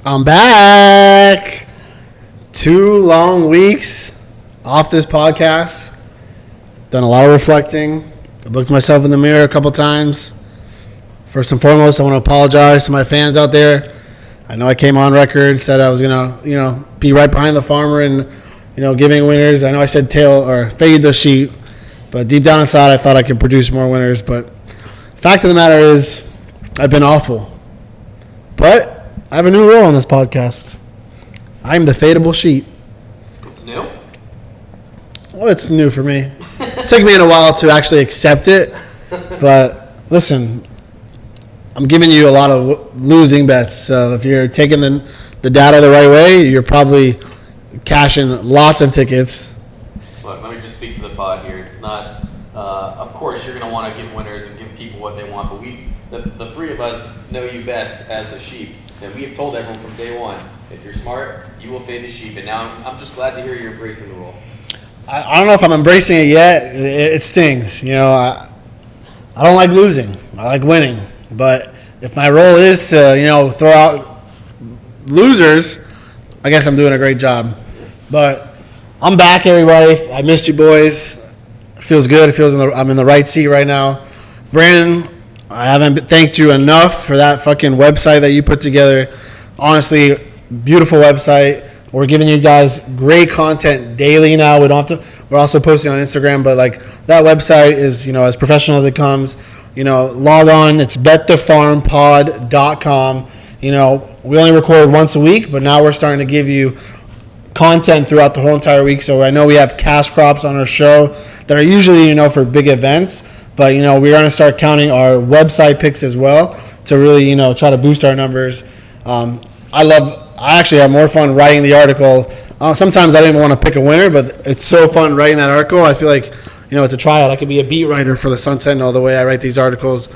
I'm back. 2 long weeks off this podcast. Done a lot of reflecting. I've looked myself in the mirror a couple times. First and foremost, I want to apologize to my fans out there. I know I came on record, said I was gonna, be right behind the farmer and, giving winners. I know I said tail or fade the sheep, but deep down inside, I thought I could produce more winners. But fact of the matter is, I've been awful. But I have a new role on this podcast. I'm the fadeable sheep. It's new? Well, it's new for me. It took me a while to actually accept it. But listen, I'm giving you a lot of losing bets. So if you're taking the data the right way, you're probably cashing lots of tickets. Look, let me just speak for the pod here. It's not, of course, you're going to want to give winners and give people what they want, but the three of us know you best as the sheep. And we have told everyone from day one, if you're smart, you will fade the sheep. And now I'm just glad to hear you're embracing the role. I don't know if I'm embracing it yet. It stings. I don't like losing. I like winning. But if my role is to, throw out losers, I guess I'm doing a great job. But I'm back, everybody. I missed you boys. It feels good. It feels I'm in the right seat right now. Brandon, I haven't thanked you enough for that fucking website that you put together. Honestly, beautiful website. We're giving you guys great content daily now. We're also posting on Instagram, but that website is, as professional as it comes. Log on. It's betthefarmpod.com. We only record once a week, but now we're starting to give you content throughout the whole entire week. So I know we have cash crops on our show that are usually, for big events. But, we're going to start counting our website picks as well to really, try to boost our numbers. I actually have more fun writing the article. Sometimes I don't even want to pick a winner, but it's so fun writing that article. I feel like, it's a tryout. I could be a beat writer for the Sun Sentinel the way I write these articles.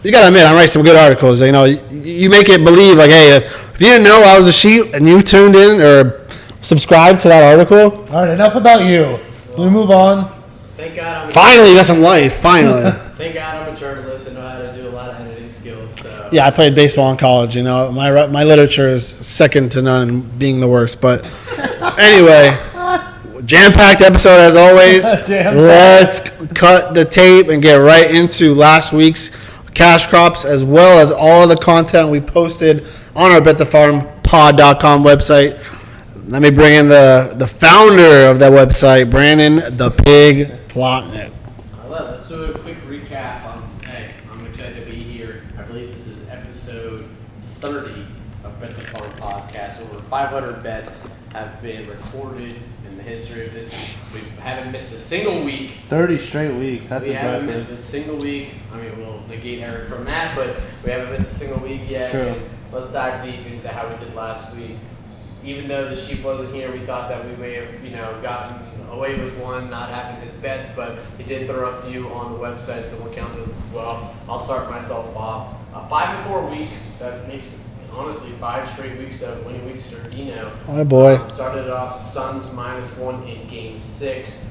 You got to admit, I write some good articles. You make it believe, if you didn't know I was a sheep and you tuned in or subscribed to that article. All right, enough about you. Can we move on? Thank God Finally, you got some life. Finally. Thank God I'm a journalist and know how to do a lot of editing skills. So. Yeah, I played baseball in college. My literature is second to none in being the worst. But anyway, jam-packed episode as always. Let's cut the tape and get right into last week's cash crops as well as all the content we posted on our betthefarmpod.com website. Let me bring in the founder of that website, Brandon the Pig Plotnick. Let's do a quick recap. I'm excited to be here. I believe this is episode 30 of Bet the Farm Podcast. Over 500 bets have been recorded in the history of this. We haven't missed a single week. 30 straight weeks. That's we impressive. haven't missed a single week. We'll negate Eric from that, but we haven't missed a single week yet. True. And let's dive deep into how we did last week. Even though the sheep wasn't here, we thought that we may have, gotten away with one, not having his bets, but he did throw a few on the website, so we'll count those as well. I'll start myself off. A 5-4 week that makes, honestly, 5 straight weeks of winning weeks for Dino. Oh boy. Started off Suns -1 in Game 6,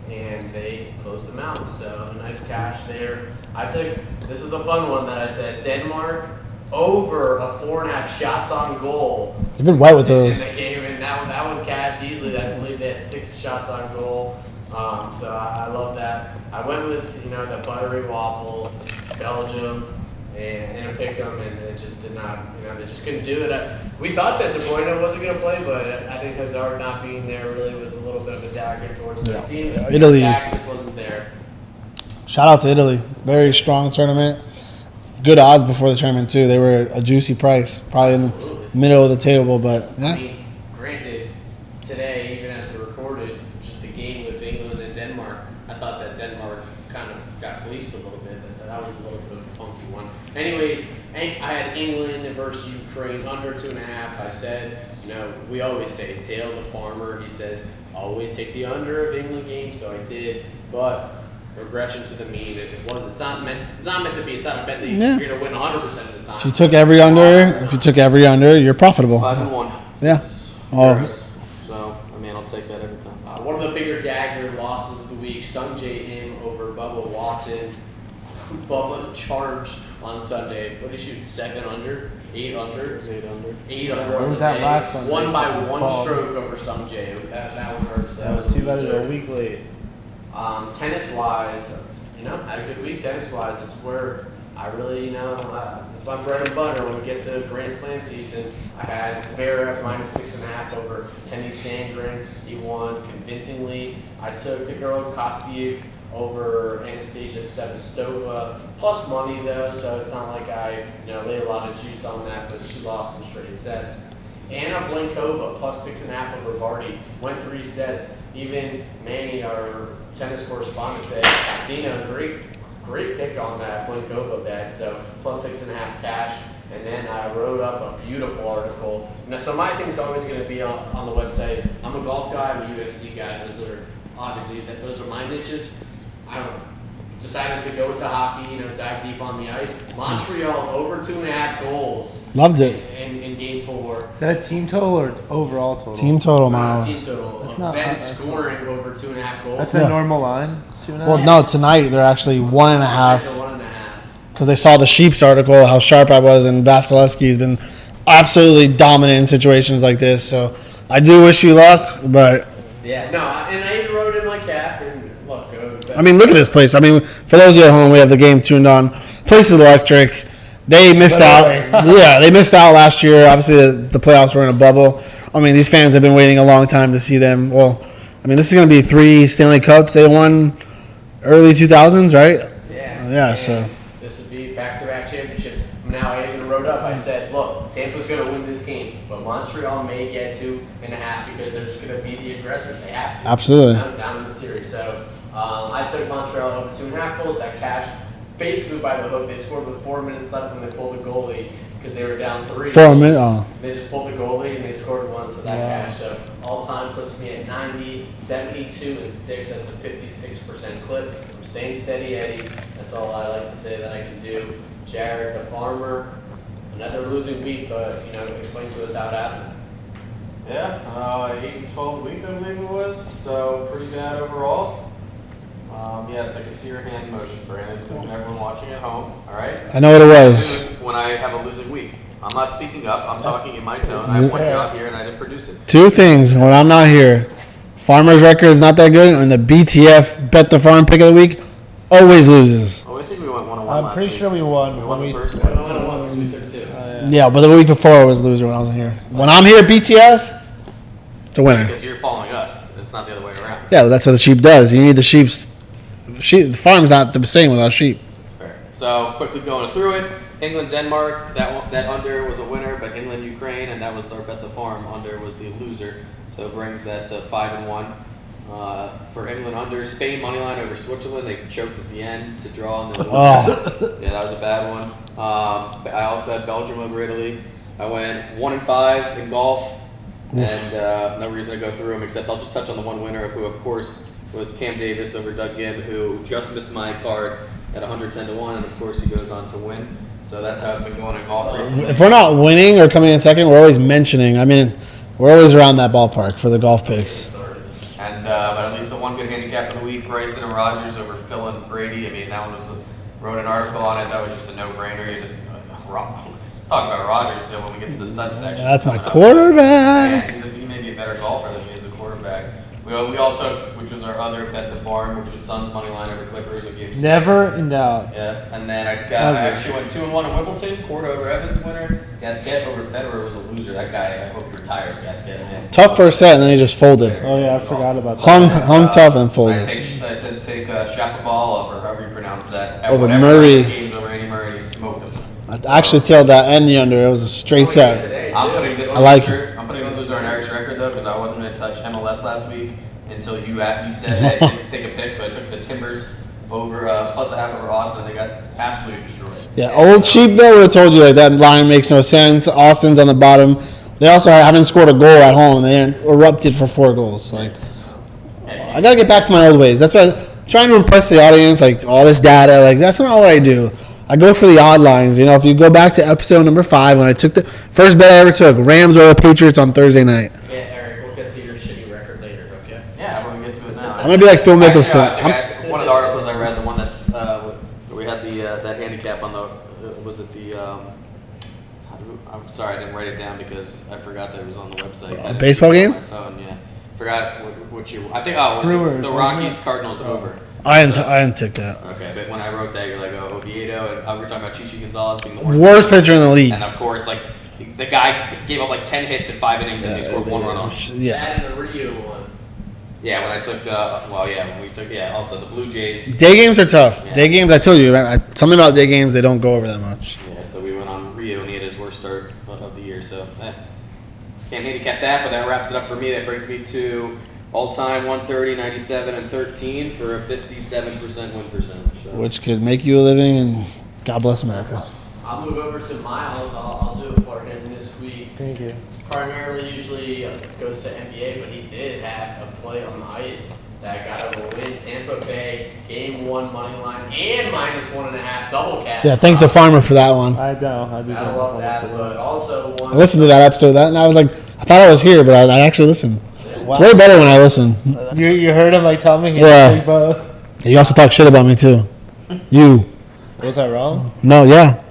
and they closed them out. So nice cash there. I said this was a fun one that I said Denmark over a 4.5 shots on goal. He's been white with those. In the game, and that one cashed easily. I believe they had 6 shots on goal. So I love that. I went with the buttery waffle, Belgium, and a pick'em, and it just did not. They just couldn't do it. We thought that De Bruyne wasn't going to play, but I think Hazard not being there really was a little bit of a dagger towards the team. Italy. The attack just wasn't there. Shout out to Italy. Very strong tournament. Good odds before the tournament too. They were a juicy price, probably in the middle of the table. But yeah. Granted, today, even as we recorded, just the game with England and Denmark, I thought that Denmark kind of got fleeced a little bit. That was a little bit of a funky one. Anyways, I had England versus Ukraine under 2.5. I said, we always say tail the farmer. He says always take the under of England game, so I did, but. Regression to the mean. It wasn't. It's not meant to be. It's not a bet that you're going to win 100% of the time. If you took every under, you're profitable. 5-1. Yeah. Oh. So I'll take that every time. One of the bigger dagger losses of the week: Sung J M over Bubba Watson. Bubba charged on Sunday. What did he shoot? 7 under? 8 under? 8 under. Where was that last Sunday? Won by 1 stroke over some J. That one hurts. That was too bad it was a week late. Tennis-wise, had a good week tennis-wise. This is where I really, it's my bread and butter when we get to Grand Slam season. I had Zverev -6.5 over Tenny Sandgren. He won convincingly. I took the girl Kostyuk over Anastasia Sevastova, plus money though, so it's not like I laid a lot of juice on that, but she lost in straight sets. Anna Blankova +6.5 over Barty, went 3 sets. Even Manny, our tennis correspondent, said, Dino, great pick on that Blankova bet, so +6.5 cash. And then I wrote up a beautiful article. So my thing's always going to be on the website. I'm a golf guy, I'm a UFC guy. Those are my niches. I decided to go to hockey, dive deep on the ice. Montreal over 2.5 goals. Loved it. In game 4. Is that a team total or overall total? Team total, Miles. Team total. That's not Ben hot. scoring over 2.5 goals. That's a normal line? 2.5? Well, no, tonight they're actually 1.5 1.5. because they saw the Sheep's article, how sharp I was, and Vasilevsky's been absolutely dominant in situations like this. So I do wish you luck, but Yeah, no, and I even wrote in my cap, and look, I mean, look at this place. I mean, for those of you at home, we have the game tuned on. Place is electric. They missed out. Yeah, they missed out last year. Obviously, the playoffs were in a bubble. I mean, these fans have been waiting a long time to see them. Well, I mean, this is going to be 3 Stanley Cups. They won early 2000s, right? Yeah, so. This would be back-to-back championships. Now, I even wrote up, I said, look, Tampa's going to win this game, but Montreal may get 2.5 because they're just going to be the aggressors. They have to. Absolutely. Down in the series. So I took Montreal over 2.5 goals. That cash basically by the hook. They scored with 4 minutes left when they pulled the goalie because they were down 3. 4 minutes? Oh. They just pulled the goalie and they scored one, so that cash. So all time puts me at 90, 72, and 6. That's a 56% clip. I'm staying steady, Eddie. That's all I like to say that I can do. Jared, the farmer, another losing week, but explain to us how it happened. Yeah, 8-12 week I believe it was, so pretty bad overall. Yes, I can see your hand motion, Brandon, so everyone watching at home, all right? I know what it was. When I have a losing week. I'm not speaking up, I'm talking in my tone. I have one job here and I didn't produce it. 2 things when I'm not here. Farmer's record is not that good, and the BTF Bet the Farm pick of the week always loses. Oh, I think we went 1-1 I'm last pretty week. sure we won. We won when the we first started. one. We took 2. Yeah, but the week before I was a loser when I wasn't here. When I'm here, BTF, it's a winner. Because you're following us. It's not the other way around. Yeah, well, that's what the sheep does. You need the sheep's. The farm's not the same without sheep. That's fair. So quickly going through it, England Denmark, that under was a winner, but England Ukraine, and that was our Bet the Farm under was the loser. So it brings that to 5-1. For England under, Spain moneyline over Switzerland. They choked at the end to draw. And then yeah, that was a bad one. I also had Belgium over Italy. I went 1-5 in golf, and no reason to go through them except I'll just touch on the one winner, who of course was Cam Davis over Doug Gibb, who just missed my card at 110-1, and of course he goes on to win. So that's how it's been going in golf recently. If we're not winning or coming in second, we're always mentioning. I mean, we're always around that ballpark for the golf picks. And but at least the one good handicap of the week, Bryson and Rogers over Phil and Brady. I mean, that one wrote an article on it. That was just a no-brainer. Let's talk about Rogers when we get to the stud section. That's my quarterback. Yeah, he may be a better golfer than he is a quarterback. We all took, which was our other Bet the Farm, which was Suns money line over Clippers of game 6. Never in doubt. Yeah, and then I actually went 2-1 at Wimbledon. Cord over Evans winner. Gasquet over Federer was a loser. That guy, I hope he retires. Gasquet. Tough first set, and then he just folded. Oh yeah, I forgot about that. Hung tough and I folded. said take Shapovalov, or however you pronounce that. Over Whatever Murray. Games over Andy Murray, and he smoked him. I actually tailed that and the under. It was a straight set. I'm putting this I like I'm putting this loser on Eric's record though, because I wasn't going to touch MLS last week until you said hey, take a pick. So I took the Timbers over plus a half over Austin. They got absolutely destroyed. Yeah, old sheep though would have told you like that line makes no sense. Austin's on the bottom. They also haven't scored a goal at home. They erupted for 4 goals. Like, I gotta get back to my old ways. That's why I'm trying to impress the audience. Like all this data, like that's not what I do. I go for the odd lines. If you go back to episode number 5 when I took the first bet I ever took, Rams or the Patriots on Thursday night. Yeah, Eric, we'll get to your shitty record later, okay? Yeah, we're gonna get to it now. I'm gonna be like Phil Mickelson. One of the articles I read, the one that where we had the write it down because I forgot that it was on the website. A baseball game? On my phone, yeah. Forgot what you. I think was Brewers, the Rockies Cardinals over. I didn't take that. Okay, but when I wrote that, you're like, oh, Oviedo, and we're talking about Chichi Gonzalez being the Worst pitcher in the league. and of course, like the guy gave up like 10 hits in 5 innings and he scored 1 run on. Yeah. That and the Rio one. Yeah, when I took, when we took, also the Blue Jays. Day games are tough. Yeah. Day games, I told you, something about day games, they don't go over that much. Yeah, so we went on Rio and he had his worst start of the year. So can't handicap that, but that wraps it up for me. That brings me to all-time 130, 97, and 13 for a 57% win percentage. So. Which could make you a living, and God bless America. I'll move over to Miles. I'll do it for him this week. Thank you. It's primarily usually goes to NBA, but he did have a play on the ice that got him a win. Tampa Bay, game 1 money line and -1.5 double cash. Yeah, thank the farmer for that one. I don't. I do I not love that, but also one. I listened to that episode of that, and I was like, I thought I was here, but I actually listened. It's way better when I listen. You heard him like tell me. Yeah. Big both. You also talk shit about me too. You. Was I wrong? No, yeah.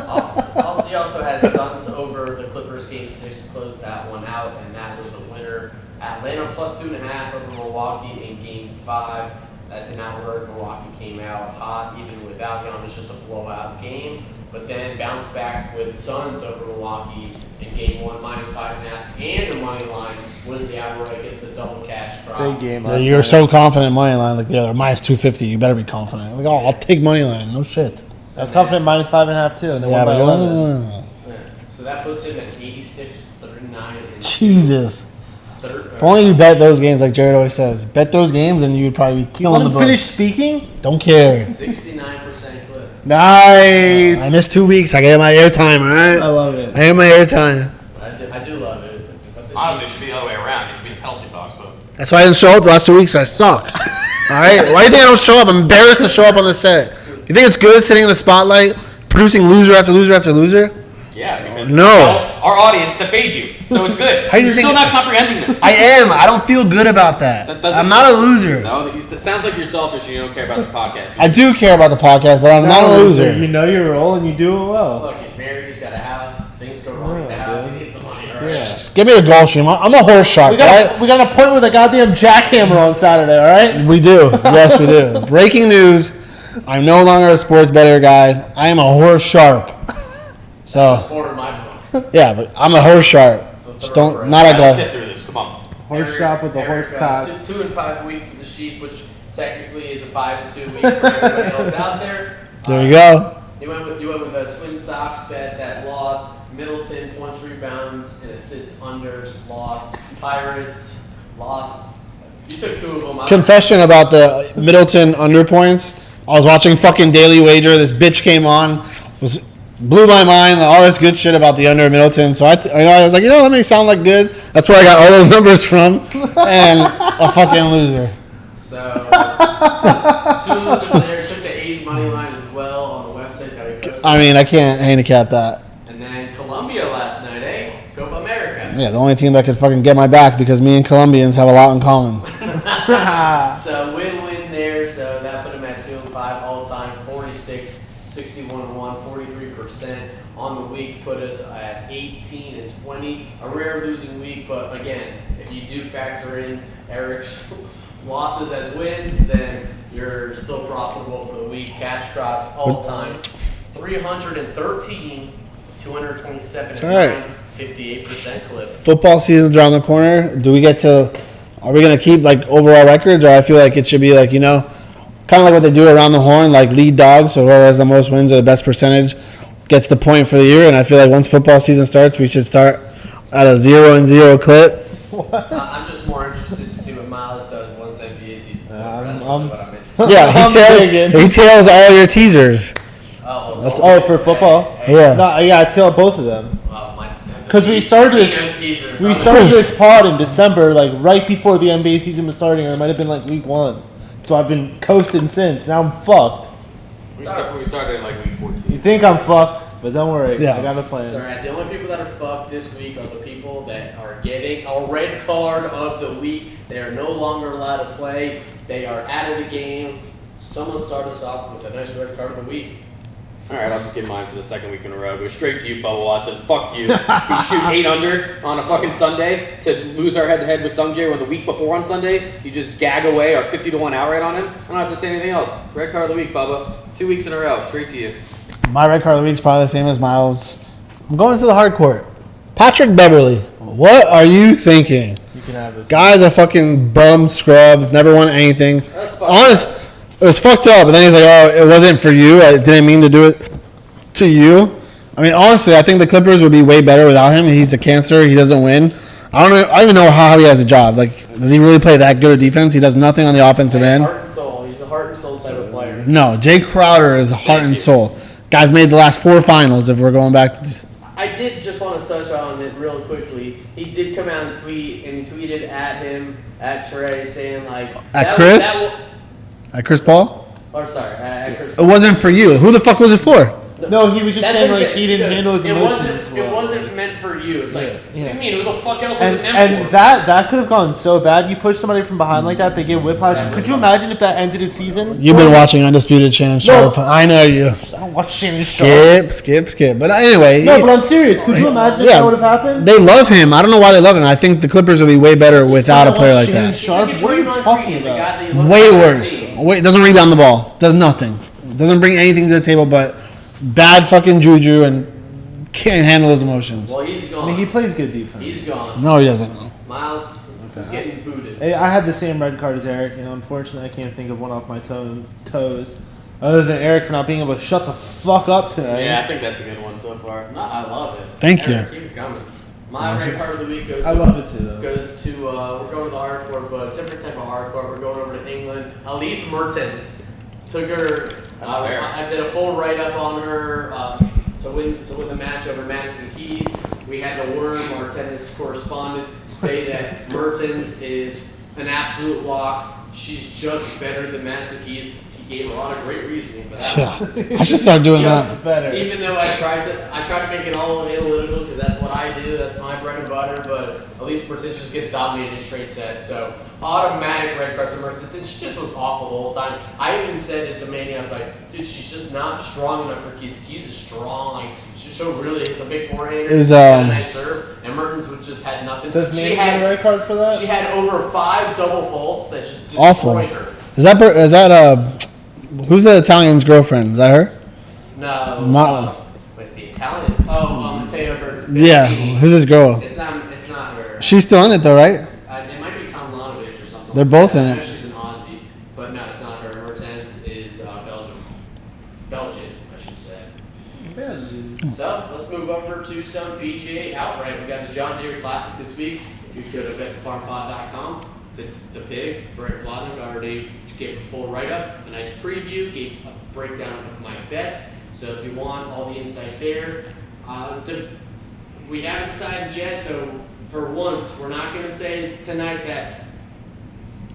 Also, he also had Suns over the Clippers game 6 to close that one out, and that was a winner. Atlanta +2.5 over Milwaukee in game 5. That did not work. Milwaukee came out hot even without him. It's just a blowout game. But then bounced back with Suns over Milwaukee in game 1 -5.5, and the money line was the outright against the double cash drop. Big game. Yeah, last you're night. so confident in money line, like the other -250. You better be confident. Like, oh, I'll take money line. No shit. I was confident -5.5 too, and then Yeah, won by but 11. Yeah. So that puts him at 86, 39, and Jesus. If only you bet those games, like Jared always says. Bet those games, and you'd probably be Let killing the him book. finish speaking. Don't care. 69% clip. Nice. I missed 2 weeks. I get my airtime, all I right? love it. I get my airtime. I do love it. But the Honestly, it should be the other way around. It should be the penalty box, but That's why I didn't show up the last 2 weeks. I suck. All right? Why do you think I don't show up? I'm embarrassed to show up on the set. You think it's good sitting in the spotlight, producing loser after loser after loser? yeah, because No. you tell our audience to fade you, so it's good. How do you You're think- still not comprehending this. I am. I don't feel good about that. That doesn't- I'm not a loser. So it sounds like you're selfish and you don't care about the podcast. I do care about the podcast, but I'm not a loser. You know your role and you do it well. Look, he's married, he's got a house, things go wrong at the Yeah, house, dude. he needs the money. All right. Yeah. Give me the goal stream. I'm a horse shark, right? We got an appointment with a goddamn jackhammer on Saturday. All right. We do. Yes, we do. Breaking news. I'm no longer a sports bettor guy. I am a horse sharp. So, Sport in my book. yeah, but I'm a horse sharp. Just don't, not a Let's golf. get through this. Come on. Horse shop with the horse cock. 2 and 5 week for the sheep, which technically is a 5 and 2 week for everybody else out there. There you go. You went with a Twin Sox bet that lost. Middleton points, rebounds, and assists unders lost. Pirates lost. You took 2 of them. Confession about the Middleton under points. I was watching fucking Daily Wager. This bitch came on, blew my mind. All this good shit about the under Middleton. So I was like, that may sound like good. That's where I got all those numbers from. And a fucking loser. So 2 losers there. Took the A's money line as well on the website that we posted. I mean, I can't handicap that. And then Columbia last night, eh? Go America. Yeah, the only team that could fucking get my back because me and Colombians have a lot in common. So win-win there. So that put him at 2 and 5 all time, 46, 61 and 1, 43% on the week. Put us at 18 and 20. A rare losing week, but again, if you do factor in Eric's losses as wins, then you're still profitable for the week. Cash drops all time, 313, 227 and all right. 9, 58% clip. Football season's around the corner. Do we get to? Are we gonna keep like overall records, or I feel like it should be like kind of like what they do around the horn, like lead dog. So whoever has the most wins or the best percentage gets the point for the year. And I feel like once football season starts, we should start at a 0-0 clip. I'm just more interested to see what Miles does once NBA season starts. That's I'm- really what I'm interested in. Yeah, he tails all your teasers. That's all for football. Yeah. No, I tell both of them. Because we started this this. pod in December, like right before the NBA season was starting, or it might have been like week 1. So I've been coasting since. Now I'm fucked. We started in like week 14. You think I'm fucked, but don't worry. Yeah. I got a It's plan. alright. The only people that are fucked this week are the people that are getting a red card of the week. They are no longer allowed to play. They are out of the game. Someone start us off with a nice red card of the week. All right, I'll just give mine for the second week in a row. Go straight to you, Bubba Watson. Fuck you. You shoot 8 under on a fucking Sunday to lose our head-to-head with Sungjae when the week before on Sunday, you just gag away our 50-1 outright on him. I don't have to say anything else. Red card of the week, Bubba. 2 weeks in a row. Straight to you. My red card of the week is probably the same as Miles. I'm going to the hard court. Patrick Beverly. What are you thinking? You can have this. Guy's a fucking bum scrubs. Never won anything. That's fucked Honest. It was fucked up, but then he's like, "Oh, it wasn't for you. I didn't mean to do it to you." I mean, honestly, I think the Clippers would be way better without him. He's a cancer. He doesn't win. I don't even know how he has a job. Like, does he really play that good a defense? He does nothing on the offensive end. Heart and soul. He's a heart and soul type of player. No, Jay Crowder is heart and soul. Guy's made the last 4 finals. If we're going back to, I did just want to touch on it real quickly. He did come out and tweet, and he tweeted at him, at Trey, saying like At Chris? At Chris Paul, or sorry, at Chris. it wasn't for you. Who the fuck was it for? No, he was just That's saying what I'm like he didn't because handle his emotions. It wasn't meant for you. It's like, Yeah. what do you mean? Who the fuck else was And it meant and for? that could have gone so bad. You push somebody from behind like that, they get whiplash. Could you imagine if that ended his season? You've been watching Undisputed Shannon Sharp. I know you. I don't watch Shannon Sharp. Skip. But anyway, No, but I'm serious. Could you imagine if that would have happened? They love him. I don't know why they love him. I think the Clippers would be way better without a player like Shannon that. Sharp? He's What are you like a talking Draymond Green. He's a about? guy that you look Way at on the worse. team. Wait, doesn't rebound the ball. Does nothing. Doesn't bring anything to the table but bad fucking juju and can't handle his emotions. Well, he's I gone. mean, he plays good defense. He's gone. No, he doesn't. Miles is getting booted. Hey, I had the same red card as Eric, and unfortunately, I can't think of one off my toes. Other than Eric for not being able to shut the fuck up tonight. Yeah, I think that's a good one so far. No, I love it. Thank you. Eric, keep it coming. My red card of the week goes. I love it too, though. Goes to we're going to the hardcore, but a different type of hardcore. We're going over to England. Elise Mertens took her. That's fair. I did a full write up on her to win the match over Madison Keys. We had the Worm, our tennis correspondent, say that Mertens is an absolute lock. She's just better than Madison Keys. He gave a lot of great reasoning for that. I should start doing Just that. better. Even though I tried to make it all analytical because that's what I do. That's my bread and butter. But at least Mertens just gets dominated in straight sets. So automatic red card to Mertens, and she just was awful the whole time. I even said it to Manny. I was like, dude, she's just not strong enough for Keys. Keys is strong. Like she's so really, it's a big forehand. Is, got a nice serve, and Mertens would just had nothing. Does Manny she get a red card for that? She had over 5 double faults that just destroyed Awful. her. Is that who's the Italian's girlfriend? Is that her? No. Not- Wait, the Italians? Oh, Matteo Bert's. Yeah. Who's his girl? It's not her. She's still in it though, right? It might be Tom Lanovich or something. They're like both that. in I it. know she's an Aussie, but no, it's not her. Mertens is Belgian, I should say. So let's move over to some PGA outright. We got the John Deere Classic this week. If you go to betfarmpod.com, the pig, Brett Plotnick, already gave a full write-up, a nice preview, gave a breakdown of my bets. So if you want all the insight there, we haven't decided yet. So for once, we're not going to say tonight that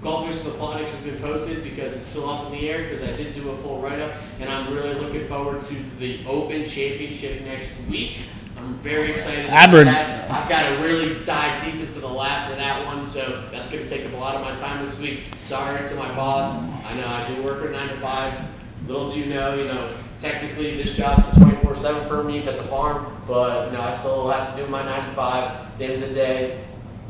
Golfers for the Plotniks has been posted because it's still up in the air because I did do a full write-up, and I'm really looking forward to the Open Championship next week. I'm very excited about that. I've got to really dive deep into the lab for that one, so that's going to take up a lot of my time this week. Sorry to my boss. I know I do work at 9 to 5. Little do you know, technically this job is 24/7 for me at the farm, but I still have to do my 9 to 5 at the end of the day.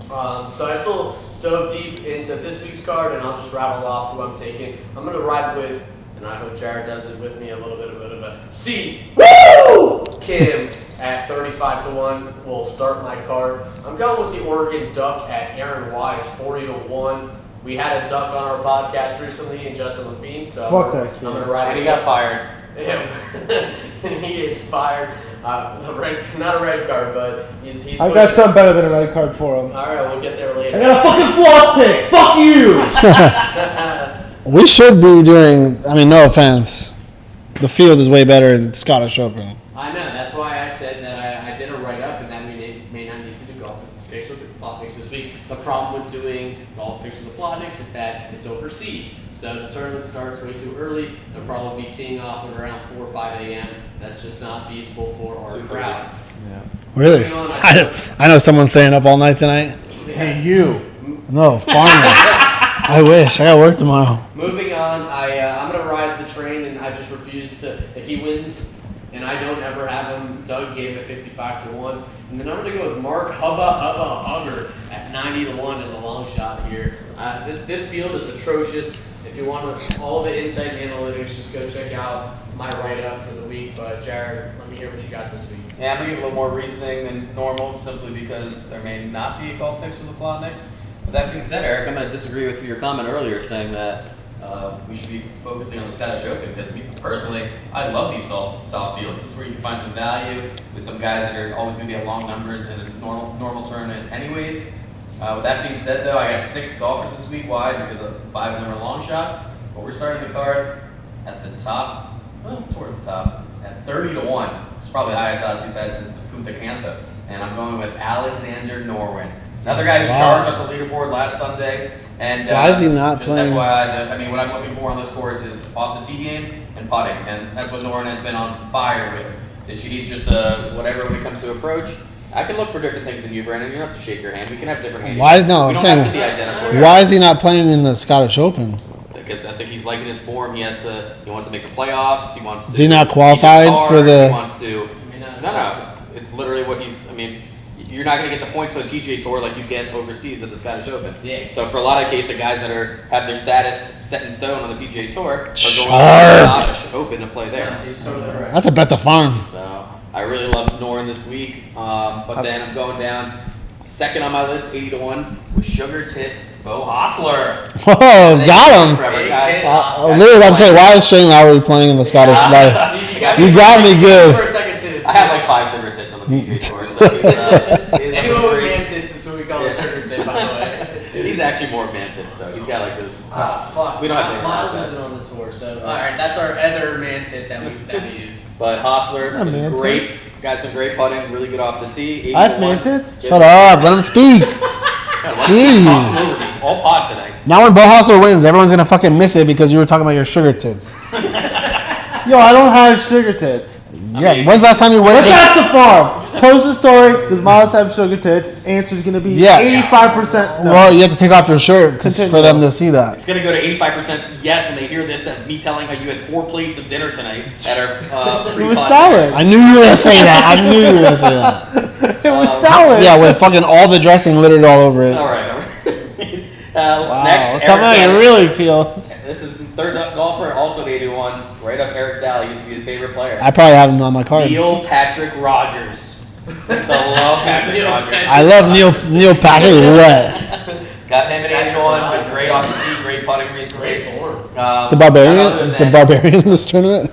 So I still dove deep into this week's card, and I'll just rattle off who I'm taking. I'm going to ride with, and I hope Jared does it with me, a little bit of a C. Woo! Kim at 35-1 will start my card. I'm going with the Oregon Duck at Aaron Wise, 40-1. We had a duck on our podcast recently, and Justin Levine, so Fuck I'm that going to ride And with he got him. fired. Yeah. And he is fired. Not a red card, but he's. I got something better than a red card for him. All right, we'll get there later. I got a fucking floss pick. Fuck you. We should be doing. I mean, no offense. The field is way better in Scottish Open. I know. That's why I said that I did a write-up, and that may not need to do golf picks with the Plotniks this week. The problem with doing golf picks with the Plotniks is that it's overseas. So the tournament starts way too early. They'll probably be teeing off at around 4 or 5 a.m. That's just not feasible for our crowd. Really? I know someone's staying up all night tonight. Hey, you. No, farmer. I wish. I got work tomorrow. Moving on, I'm going to ride the train, and I just refuse to. If he wins about Hubbard at 90-1 as a long shot here? This field is atrocious. If you want all the insight and analytics, just go check out my write-up for the week. But Jared, let me hear what you got this week. Yeah, I'm going to give a little more reasoning than normal, simply because there may not be a golf picks from the Plotniks. With that being said, Eric, I'm going to disagree with your comment earlier saying that we should be focusing on the Scottish Open, because me personally, I love these soft fields. This is where you can find some value with some guys that are always going to be at long numbers in a normal tournament anyways. With that being said, though, I got 6 golfers this week wide because 5 of them are long shots. But we're starting the card at the top, towards the top, at 30-1. It's probably the highest odds he's had since the Punta Cana. And I'm going with Alexander Norwin. Another guy who charged up the leaderboard last Sunday. And why is he not just playing? FYI, what I'm looking for on this course is off the tee game and putting. And that's what Norwin has been on fire with. He's just whatever when it comes to approach. I can look for different things in you, Brandon. You don't have to shake your hand. We can have different hands. Why is we don't have to be identical. Why is he not playing in the Scottish Open? Because I think he's liking his form. He wants to make the playoffs. He wants to. Is he not qualified for the? He wants to. No. It's literally what he's. You're not going to get the points for the PGA Tour like you get overseas at the Scottish Open. Yeah. So for a lot of cases, the guys that have their status set in stone on the PGA Tour are going to the Scottish Open to play there. Yeah, he's totally right. That's a bet the farm. So I really love Norn this week, but then I'm going down second on my list, 80-1, with Sugar Tit Bo Hostler. Whoa, got him. Literally about to say, why is Shane Lowry playing in the Scottish Life? You got me good. For a second, too. I have like 5 Sugar Tits on the PGA Tour, so he's Anyone with man tits is what we call a Sugar Tit, by the way. He's actually more man tits, though. He's got like those. Fuck. We don't have to. Miles isn't on the tour, so alright, that's our other man tit that we use. But Hostler, Yeah, been man great. tits. Guy's been great putting, really good off the tee. I have man tits? Shut up, let him speak. Jeez. All pod tonight. Now when Bo Hostler wins, everyone's gonna fucking miss it because you were talking about your sugar tits. Yo, I don't have sugar tits. Yeah, when's the last time you Let's waited? ask the farm. Post a story. Does Miles have sugar tits? Answer's gonna be 85% no. Well, you have to take off your shirt for them to see that. It's going to go to 85% yes when they hear this, and me telling how you had 4 plates of dinner tonight that are It was salad. I knew you were gonna say that. I knew you were gonna say that. It was salad. Yeah, with fucking all the dressing littered all over it. All right. Wow. Next, Tell Eric me how you Sally. really feel. This is the third golfer, also at 81, right up Eric Sally, used to be his favorite player. I probably have him on my card. Neil Patrick Rogers. Used to love Patrick Rogers. I love Neil Patrick. What? Got him at 81, been great off the tee, great putting recently. Great form. The Barbarian? Is the Barbarian in this tournament?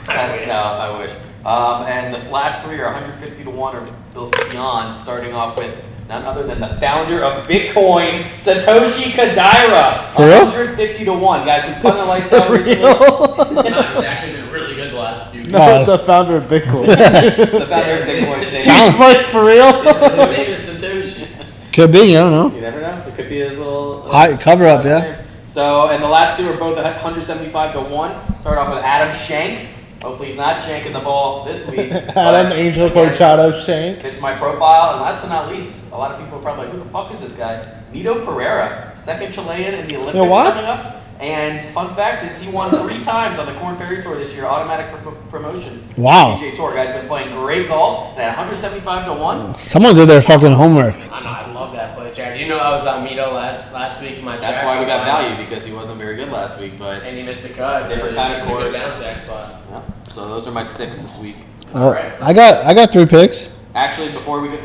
No, I wish. And the last 3 are 150-1 or beyond, starting off with none other than the founder of Bitcoin, Satoshi Kodaira. For real? 150-1. Guys, been putting the lights out recently. No, he's actually been really good the last few No, the founder of Bitcoin. The founder of Bitcoin. Sounds like for real. His name is Satoshi. Could be, I don't know. You never know. It could be his little Cover up, yeah. So, and the last 2 are both 175-1. Start off with Adam Shank. Hopefully he's not shanking the ball this week. Adam Angel Corchado Shank. Fits my profile. And last but not least, a lot of people are probably like, who the fuck is this guy? Nito Pereira, second Chilean in the Olympics what? coming up. And fun fact is he won 3 times on the Corn Ferry Tour this year, automatic promotion. Wow. PGA Tour. Guy's been playing great golf, and at 175-1. Someone did their fucking homework. I know, I love that play, Jared. You know I was on Mito last week in my That's track why we got was on, value, because he wasn't very good last week. But and he missed the cut. Different so kind of it's a good course. bounce back spot. yeah. So those are my 6 this week. Well, Alright. I got 3 picks Actually, before we go,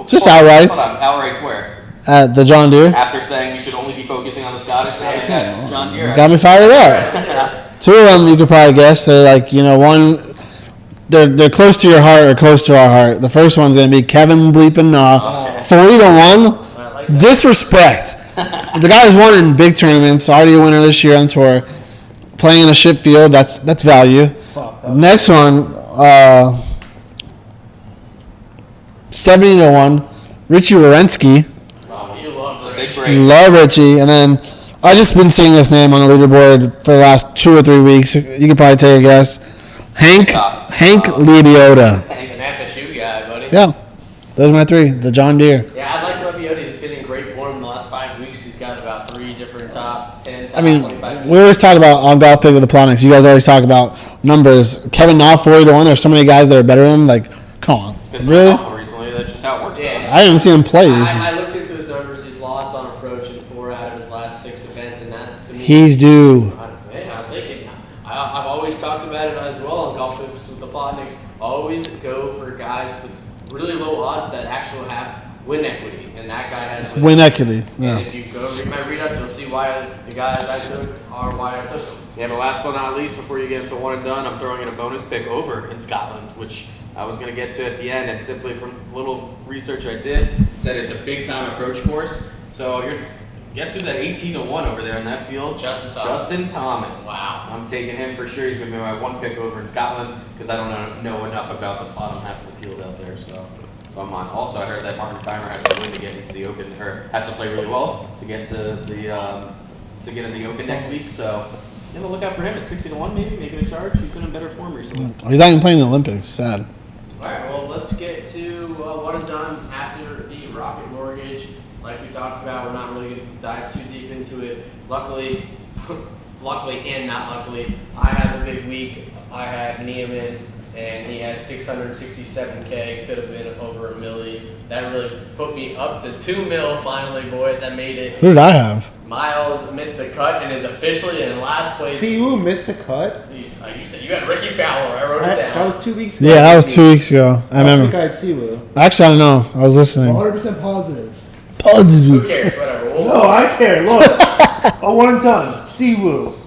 Just outrights. Hold on, outrights where? at the John Deere. After saying we should only be focusing on the Scottish, now he's got John Deere. Got me fired up. 2 of them you could probably guess. They're like, one, they're close to your heart or close to our heart. The first one's gonna be Kevin Bleepin 40-1. I like that. Disrespect. The guy's won in big tournaments. Already a winner this year on tour. Playing in a shit field. That's value. Next one, 70-1. Richie Lorensky. Oh, you love the Big big break. Love Richie. And then I just been seeing this name on the leaderboard for the last 2 or 3 weeks. You could probably take a guess. Hank Lebiota. He's an FSU guy, buddy. Yeah. Those are my 3. The John Deere. Yeah, I like Lebiota. He's been in great form in the last 5 weeks. He's got about 3 different top 10, top I mean, 25. we always talk about on Golf Pick with the Plotniks. You guys always talk about numbers. Kevin Na 40-1. There's so many guys that are better than him. Like, come on, It's really? awful recently. that's just how it works. Yeah. I didn't see him play. I looked into his numbers. He's lost on approach in 4 out of his last 6 events, and that's to me. He's due. I'm thinking. I've always talked about it as well on golf tips with the Plotniks. Always go for guys with really low odds that actually have win equity, and that guy has Win equity. Yeah. And if you go read my read-up, you'll see why the guys I took are why I took them. Yeah, but last but not least, before you get into one and done, I'm throwing in a bonus pick over in Scotland, which I was going to get to at the end, and simply from little research I did, said it's a big-time approach course. So guess who's at 18-1 over there in that field? Justin Thomas. Wow. I'm taking him for sure. He's going to be my one pick over in Scotland because I don't know enough about the bottom half of the field out there. So I'm on. Also, I heard that Martin Keimer has to win to get into the Open, or has to play really well to get to the to get in the Open next week. So look out for him at 60-1, maybe making a charge. He's been in better form recently. He's not even playing the Olympics. Sad. All right, well, let's get to what I've done after the Rocket Mortgage. Like we talked about, we're not really going to dive too deep into it. Luckily and not luckily, I had a big week. I had Neiman, and he had 667K. Could have been over $1 million. That really put me up to $2 million finally, boys. That made it. Who did I have? Miles missed the cut and is officially in last place. See who missed the cut? You said you got Ricky Fowler. I wrote it down. That was 2 weeks ago. Yeah, that was 2 weeks ago. I Last remember. week I had Siwoo. Actually, I don't know. I was listening. 100% positive. Who Positive. cares? Whatever. No, I care. Look. A one and done. Siwoo.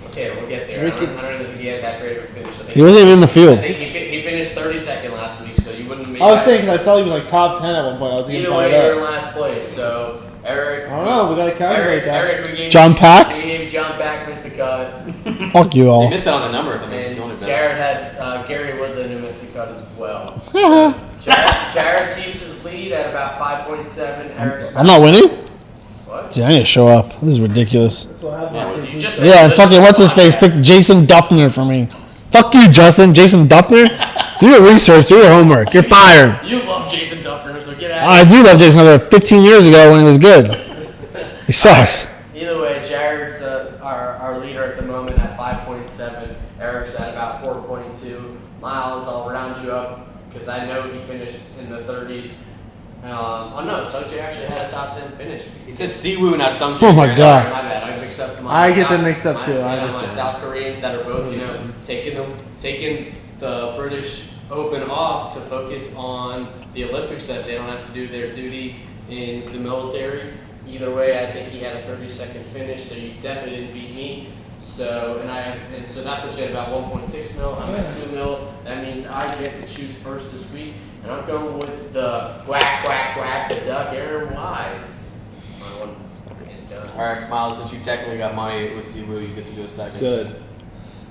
Okay, we'll get there. I don't think he had that great of a finish. I think He wasn't even in the field. I think he finished 32nd last week, so you wouldn't make I was that. saying because I saw he was like top 10 at one point. I was getting Either way, fired you're in up. last place. So Eric. I don't know. We got to calculate that. Eric, we gave John Pack? We gave John Pack missed the cut, Fuck you You all. missed out on the number of them. and Jared had Gary Woodland who missed the cut as well. Jared keeps his lead at about 5.7. Eric's I'm not winning? What? Dude, I need to show up. This is ridiculous. That's what happened. Yeah, you just said Yeah, and this fucking is what's his face podcast. picked Jason Duffner for me. Fuck you, Justin. Jason Duffner? Do your research. Do your homework. You're fired. You love Jason Duffner, so get out. I do love Jason Duffner 15 years ago when he was good. He sucks. Either way, Jared's our leader at the moment at 5.7. Eric's at about 4.2. Miles, I'll round you up because I know he finished in the 30s. Sochi actually had a top 10 finish. He said Siwoo, not some. Oh my God. Sorry, my bad. I mixed up my. I get them mixed up too, I My understand. South Koreans that are both, taking the British Open off to focus on the Olympics, that they don't have to do their duty in the military. Either way, I think he had a 32nd finish, so you definitely didn't beat me. So so that puts you at about 1.6 mil. I'm at 2 mil. That means I get to choose first this week, and I'm going with the quack quack quack, the duck, Aaron Wise. That's my one and done. All right, Miles, since you technically got money with Siwoo, you get to go second. Good.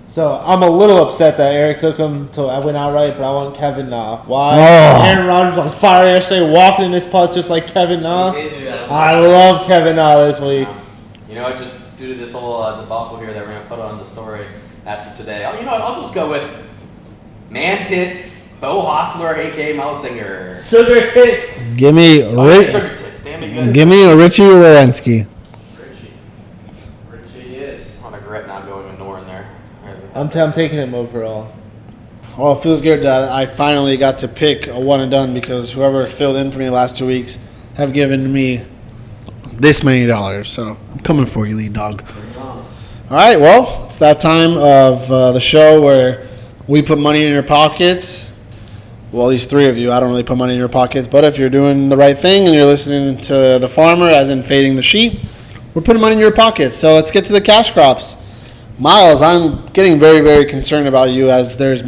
So I'm a little upset that Eric took him to I went outright, but I want Kevin Na. Why? Oh. Aaron Rodgers was on fire yesterday, walking in his putts just like Kevin Na. He did do that. I love Kevin Na this week. You know, just due to this whole debacle here that we're going to put on the story after today, I'll just go with Man Tits, Bo Hostler, a.k.a. Miles Singer. Sugar tits. Give me Sugar Tits, damn it, good. give me a Richie Wierenski. Richie is. I regret not going with Nor in there. I'm taking him overall. Well, it feels good that I finally got to pick a one and done because whoever filled in for me the last 2 weeks have given me this many dollars. So I'm coming for you, lead dog. All right, well, it's that time of the show where we put money in your pockets. Well, at least 3 of you. I don't really put money in your pockets, but if you're doing the right thing and you're listening to the farmer, as in fading the sheep, we're putting money in your pockets. So let's get to the cash crops. Miles, I'm getting very, very concerned about you as there's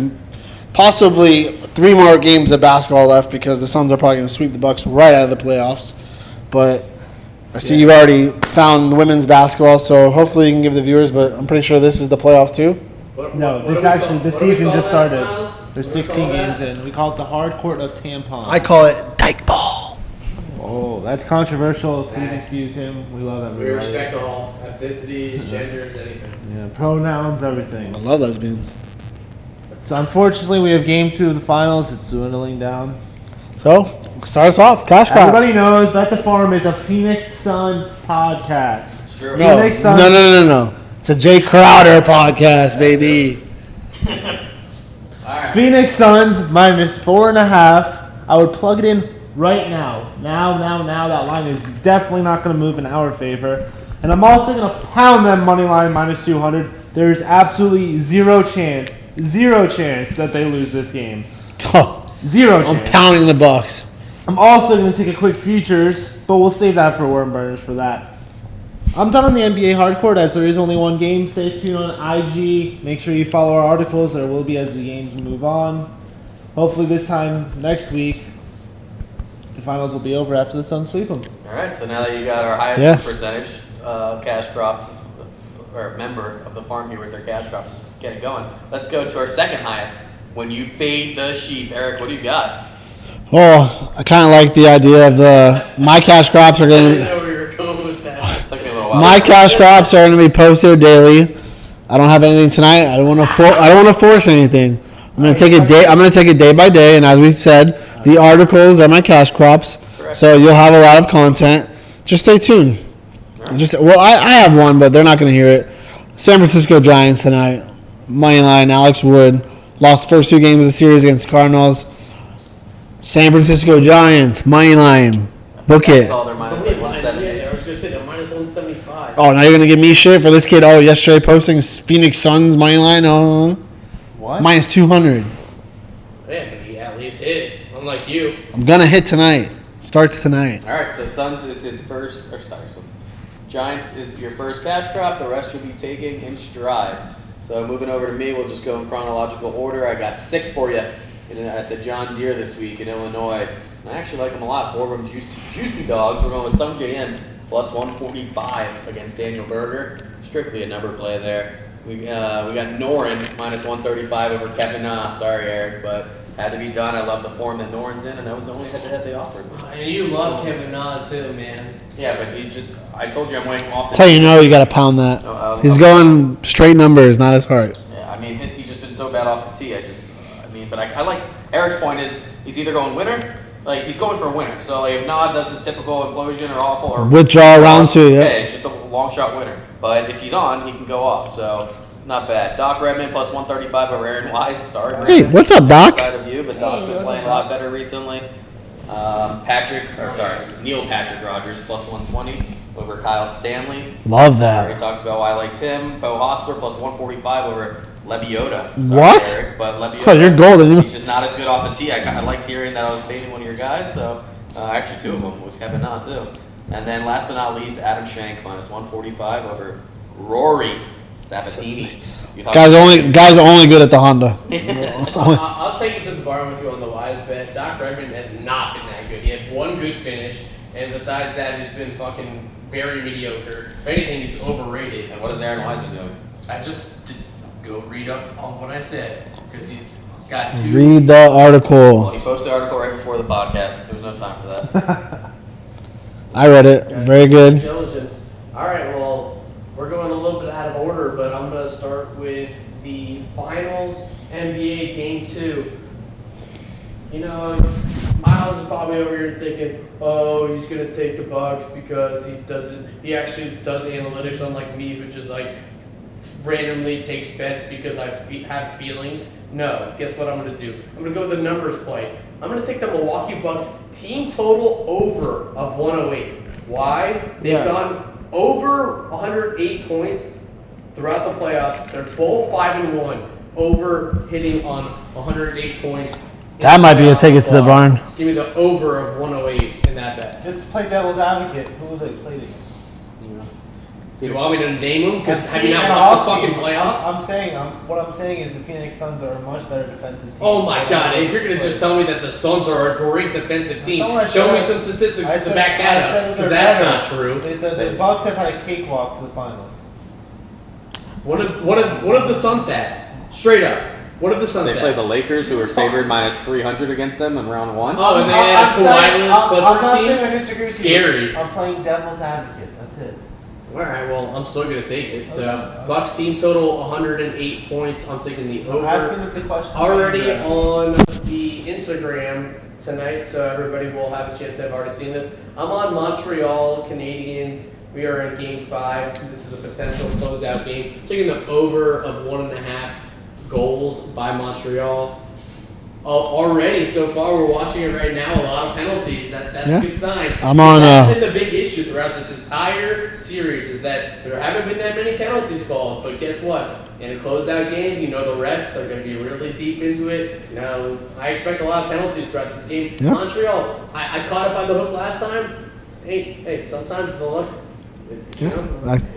possibly 3 more games of basketball left because the Suns are probably going to sweep the Bucks right out of the playoffs. But I see you've already found women's basketball, so hopefully you can give the viewers, but I'm pretty sure this is the playoffs too. No, this season just started. There's 16 games in. We call it the hard court of tampons. I call it dyke ball. Oh, that's controversial. Please excuse him. We love We everybody. respect all ethnicities, genders, anything. Yeah, pronouns, everything. I love lesbians. So unfortunately, we have game 2 of the finals. It's dwindling down. So, start us off. Cash crop. Everybody knows that the farm is a Phoenix Sun podcast. It's true. No, Phoenix Suns- no. It's a Jay Crowder podcast, baby. Phoenix Suns minus 4.5. I would plug it in right now. Now. That line is definitely not going to move in our favor. And I'm also going to pound them money line minus 200. There's absolutely zero chance that they lose this game. Zero chance. I'm pounding the Bucks. I'm also going to take a quick futures, but we'll save that for worm burners for that. I'm done on the NBA hardcourt as there is only one game. Stay tuned on IG. Make sure you follow our articles. There will be as the games move on. Hopefully this time next week, the finals will be over after the Suns sweep them. All right, so now that you got our highest percentage cash crops, or member of the farm here with their cash crops, just get it going. Let's go to our second highest. When you fade the sheep, Eric, what do you got? Oh, I kind of like the idea of my cash crops are I going didn't to. know where you were going with that. Took me a little while. My cash crops are going to be posted daily. I don't have anything tonight. I don't want to force anything. I'm going to take it day by day, and as we said, the articles are my cash crops. Correct. So you'll have a lot of content. Just stay tuned. I have one, but they're not going to hear it. San Francisco Giants tonight. Money line. Alex Wood lost the first 2 games of the series against the Cardinals. San Francisco Giants money line. Book I it. saw their minus like 170. Yeah, I was going to say they're minus 175. Oh, now you're gonna give me shit for this kid? Oh, yesterday posting Phoenix Suns money line. Oh, What? minus 200. Yeah, but he at least hit. Unlike you. I'm gonna hit tonight. Starts tonight. All right, so Suns is his first, Suns. Giants is your first cash crop. The rest you'll be taking in stride. So moving over to me, we'll just go in chronological order. I got 6 for you at the John Deere this week in Illinois. And I actually like them a lot. 4 of them juicy dogs. We're going with Sung JN plus 145 against Daniel Berger. Strictly a number play there. We got Noren minus 135 over Kevin Na. Sorry, Eric, but had to be done. I love the form that Noren's in, and that was the only head-to-head they offered. And you love Kevin Na too, man. Yeah, but I told you I'm waiting off. That's how you know you gotta pound that. He's going straight numbers, not his heart. Yeah, I mean, he's just been so bad off the tee. But I like Eric's point is he's either going winner, like he's going for a winner. So like if Nod does his typical implosion or awful or Withdraw round 2, yeah. okay, it's just a long shot winner. But if he's on, he can go off. So not bad. Doc Redman plus 135 over Aaron Wise. Sorry, Hey, Redman. what's up, Doc? Side of you, but Doc's been playing a lot better recently. Neil Patrick Rogers plus 120 over Kyle Stanley. Love We that. talked about why I liked him. Bo Hostler plus 145 over Lebiota. Sorry, What? Eric, but Lebiota, Oh, you're golden. he's just not as good off the tee. I liked hearing that I was fading one of your guys. So actually 2 of them with Kevin Na too. And then last but not least, Adam Shank minus 145 over Rory Sabatini. You thought- Guys only good at the Honda. I'll take you to the bar with you on the Wise bet. Doc Redman has not been that good. He had 1 good finish, and besides that, he's been fucking very mediocre. If anything, he's overrated. And what has Aaron Wise been doing? I just did go read up on what I said because he's got 2. Read the Well, article. he posted the article right before the podcast. There was no time for that. I read it. Very good. Diligence. All right, well, we're going a little bit out of order, but I'm going to start with the Finals NBA Game 2. You know, Miles is probably over here thinking, oh, he's going to take the Bucks because he actually does analytics, unlike me, who just like randomly takes bets because I have feelings. No, guess what I'm going to do? I'm going to go with the numbers play. I'm going to take the Milwaukee Bucks team total over of 108. Why? They've gone over 108 points throughout the playoffs. They're 12-5-1 over hitting on 108 points. in That the might be a playoffs. ticket to the barn. Give me the over of 108 in that bet. Just to play devil's advocate, who have they played against? Do you want me to name them? Because have you And not watched the also, fucking playoffs? what I'm saying is the Phoenix Suns are a much better defensive team. Oh my god, if you're going to just tell me that the Suns are a great defensive team, That's not what I show me said. some statistics I to said- back I that said up. they're Because that's better. not true. The Bucks have had a cakewalk to the finals. What have the Suns had? Straight up. What have the Suns They had? played the Lakers, who were favored minus 300 against them in round 1. Oh, and they had a I'm saying- Kawhi-less I'm not Clippers saying I team? disagree with Scary. you. I'm playing devil's advocate. That's it. Alright, well, I'm still going to take it. So, Okay. Bucks team total 108 points. I'm taking the I'm over. asking the question. Already on the Instagram tonight, so everybody will have a chance to have already seen this. I'm on Montreal Canadiens. We are in Game 5. This is a potential closeout game. Taking the over of 1.5 goals by Montreal. already so far. We're watching it right now. A lot of penalties. That's Yeah. a good sign. I'm on, That's been the big issue throughout this entire series is that there haven't been that many penalties called. But guess what? In a closeout game, the refs are going to be really deep into it. I expect a lot of penalties throughout this game. Yeah. Montreal, I caught it by the hook last time. Hey, sometimes the luck.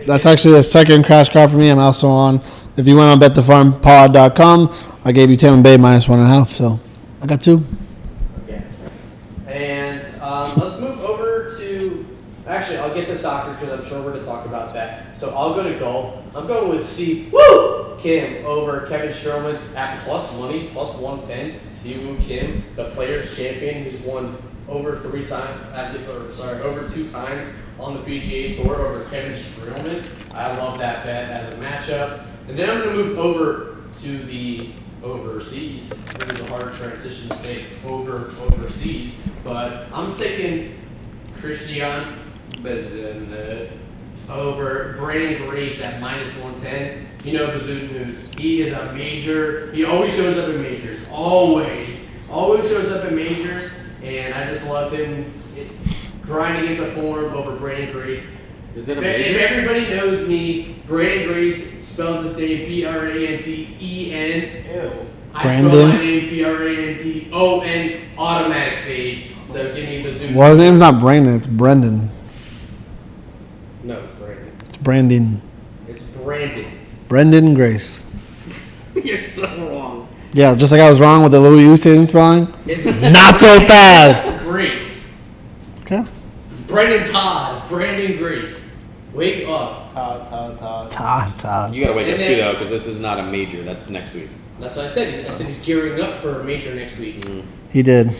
That's actually the second crash card for me. I'm also on. If you went on betthefarmpod.com, I gave you Tampa Bay -1.5. So I got 2. Okay. And let's move over to. Actually, I'll get to soccer because I'm sure we're going to talk about that. So I'll go to golf. I'm going with Kim over Kevin Stroman at plus money, plus 110. Siwoo Kim, the Players Champion, who's won over 2 times on the PGA Tour over Kevin Streelman. I love that bet as a matchup. And then I'm going to move over to the overseas. It was a hard transition to say overseas, but I'm taking Christian over Brandon Grace at -110. Bazunu, he is a major. He always shows up in majors. Always shows up in majors, and I just love him grinding into form over Brandon Grace. Is it a If major? everybody knows me, Brandon Grace spells his name Branden. Ew. I spell my name Brandon. Automatic fade. So give me Bazoo. Well, his name's not Brandon. It's Brendan. No, it's Brandon. It's Brandon. It's Brandon. Brendan Grace. You're so wrong. Yeah, just like I was wrong with the little U spelling. It's Not so fast. Grace. Okay. It's Brendan Todd. Brandon Grace. Wake up. Ta. You gotta wake And up then- too though, because this is not a major. That's next week. That's what I said. I said he's gearing up for a major next week. He did.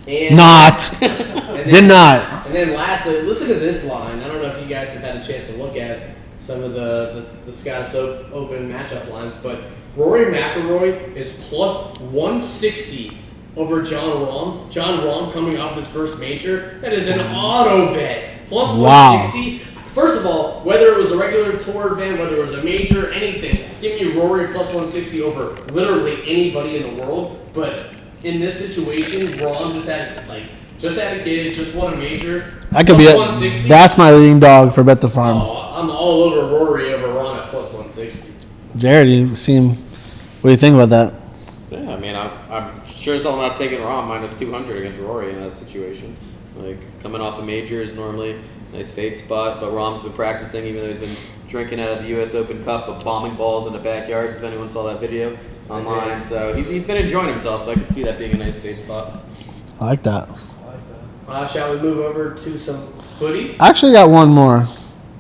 And Not. and then- Did not. And then lastly, listen to this line. I don't know if you guys have had a chance to look at some of the Scottish Open matchup lines, but Rory McIlroy is plus 160 over John Rahm. John Rahm coming off his first major. That is an auto bet. Plus Wow. 160. First of all, whether it was a regular tour event, whether it was a major, anything, give me Rory plus 160 over literally anybody in the world. But in this situation, Rahm just had a kid, just won a major. That could be Plus it. 160. That's my leading dog for Bet the Farm. Oh, I'm all over Rory over Rahm at plus 160. Jared, what do you think about that? Yeah, I mean, I'm sure as hell not taking Rahm minus 200 against Rory in that situation. Like, coming off a major is normally a nice fade spot, but Rahm's been practicing, even though he's been drinking out of the U.S. Open Cup of bombing balls in the backyard, if anyone saw that video online. So he's been enjoying himself, so I could see that being a nice fade spot. I like that. Shall we move over to some footy? I actually got one more.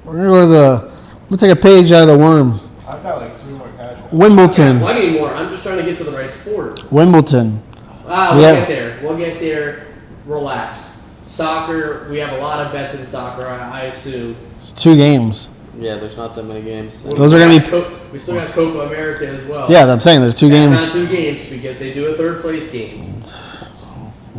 We're gonna go to I'm gonna take a page out of the worm. I've got like 3 more cash. Wimbledon. Plenty more. I'm just trying to get to the right sport. Wimbledon. We'll Yeah. get there. We'll get there. Relax. Soccer, we have a lot of bets in soccer, I assume. It's 2 games. Yeah, there's not that many games. Those are gonna be- We still got Copa America as well. Yeah, I'm saying there's 2 That's games. not 2 games because they do a third place game.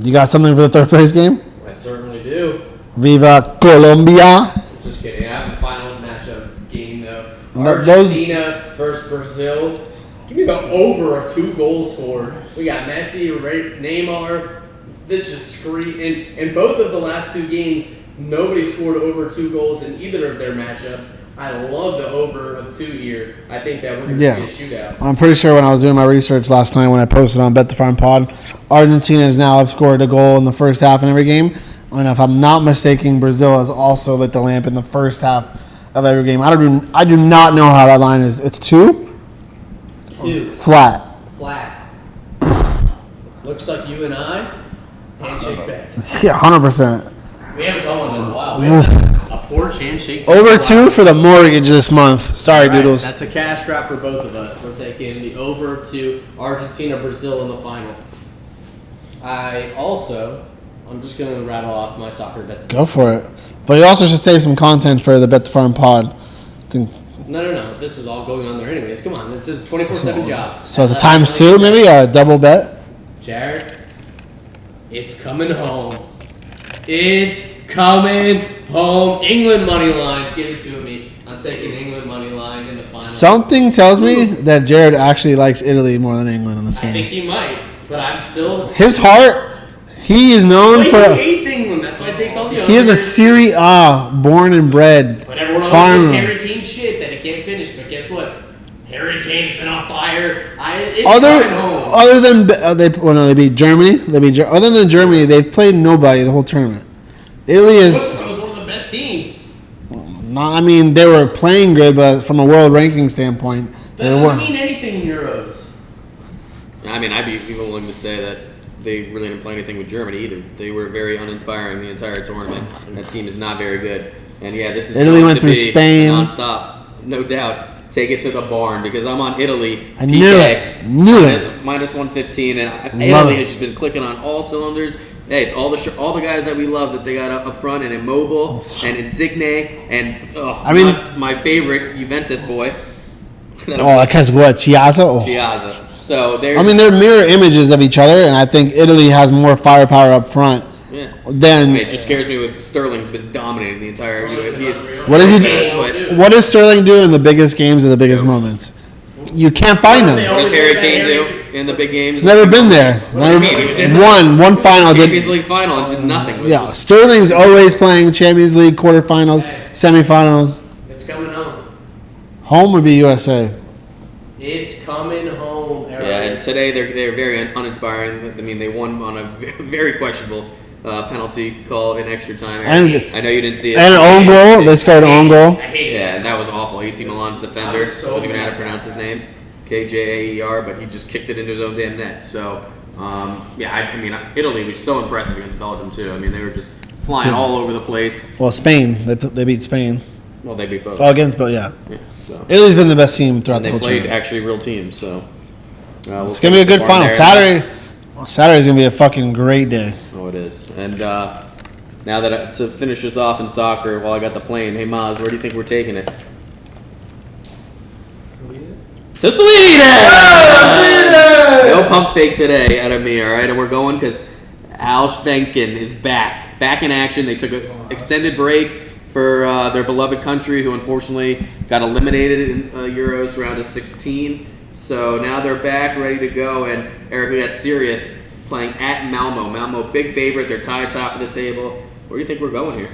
You got something for the third place game? I certainly do. Viva Colombia. Just kidding. I have a finals matchup game though. But those- Argentina versus Brazil. Give me the over of 2 goals scored. We got Messi, Neymar. This is scream. In both of the last 2 games, nobody scored over 2 goals in either of their matchups. I love the over of 2 here. I think that we're going to see a shootout. I'm pretty sure when I was doing my research last night when I posted on Bet the Farm Pod, Argentina has now have scored a goal in the first half in every game. And if I'm not mistaken, Brazil has also lit the lamp in the first half of every game. I do not know how that line is. It's 2? 2. Flat. Flat. Looks like you and I. Handshake bet. Yeah, 100%. We haven't done one in a while. We have a porch handshake bet. Over 2 for the mortgage this month. Sorry, All right, Doodles. that's a cash drop for both of us. We're taking the over to Argentina, Brazil in the final. I'm just going to rattle off my soccer bets. Go for it. But you also should save some content for the Bet the Farm Pod. No. This is all going on there anyways. Come on. This is a 24/7 job. So it's a times 2, maybe? A double bet? Jared, it's coming home. It's coming home. England money line. Give it to me. I'm taking England money line in the final. Something tells me that Jared actually likes Italy more than England in this I game. think he might. But I'm still. His heart, he is known He for. hates England. That's why it takes all the He is a Serie A born and bred But everyone else farmer. knows Harry Kane shit that he can't finish. But guess what? Harry Kane's been on fire. It's coming home. Other than they beat Germany. Other than Germany, they've played nobody the whole tournament. Italy is. That was one of the best teams. I mean, they were playing good, but from a world ranking standpoint, That they doesn't weren't. mean anything in Euros. I mean, I'd be willing to say that they really didn't play anything with Germany either. They were very uninspiring the entire tournament. That team is not very good. And yeah, this is Italy going went to through be Spain. nonstop, no doubt. Take it to the barn because I'm on Italy. I knew it. Knew it. Minus 115, and Love Italy it. has just been clicking on all cylinders. Hey, it's all the guys that we love that they got up front, and Immobile and Insigne and my favorite Juventus boy. Because what? Chiazza? Oh. Chiazza. So they're. I mean, they're mirror images of each other, and I think Italy has more firepower up front Yeah. than. It just scares me with Sterling's been dominating the entire. What does he do? What does Sterling do in the biggest games or the biggest moments? You can't find him. What does Harry Kane do in the big games? He's never been there. One final. Champions League final and did nothing. Yeah, Sterling's always playing Champions League quarterfinals, semifinals. It's coming home. Home would be USA. It's coming home. Yeah, and today they're very uninspiring. I mean, they won on a very questionable penalty call in extra time. And- I know you didn't see it. And an own goal. They scored an own goal. I hate Yeah, that. and that was awful. AC Milan's defender. I was so Don't even know how to mad. pronounce his name. KJAER, but he just kicked it into his own damn net. So, I mean, Italy was so impressive against Belgium, too. I mean, they were just flying all over the place. Well, Spain. They beat Spain. Well, they beat both. Oh, against, but yeah. So. Italy's been the best team throughout And the they whole played tournament. actually real teams, so. It's gonna be a good final. Saturday's gonna be a fucking great day. Oh, it is. And now that to finish us off in soccer, while I got the plane, hey Maz, where do you think we're taking it? To Sweden! No pump fake today out of me, all right? And we're going because Al Svenken is back in action. They took an extended break for their beloved country, who unfortunately got eliminated in Euros round of 16. So now they're back, ready to go. And Eric, we got Sirius playing at Malmo. Malmo, big favorite. They're tied top of the table. Where do you think we're going here?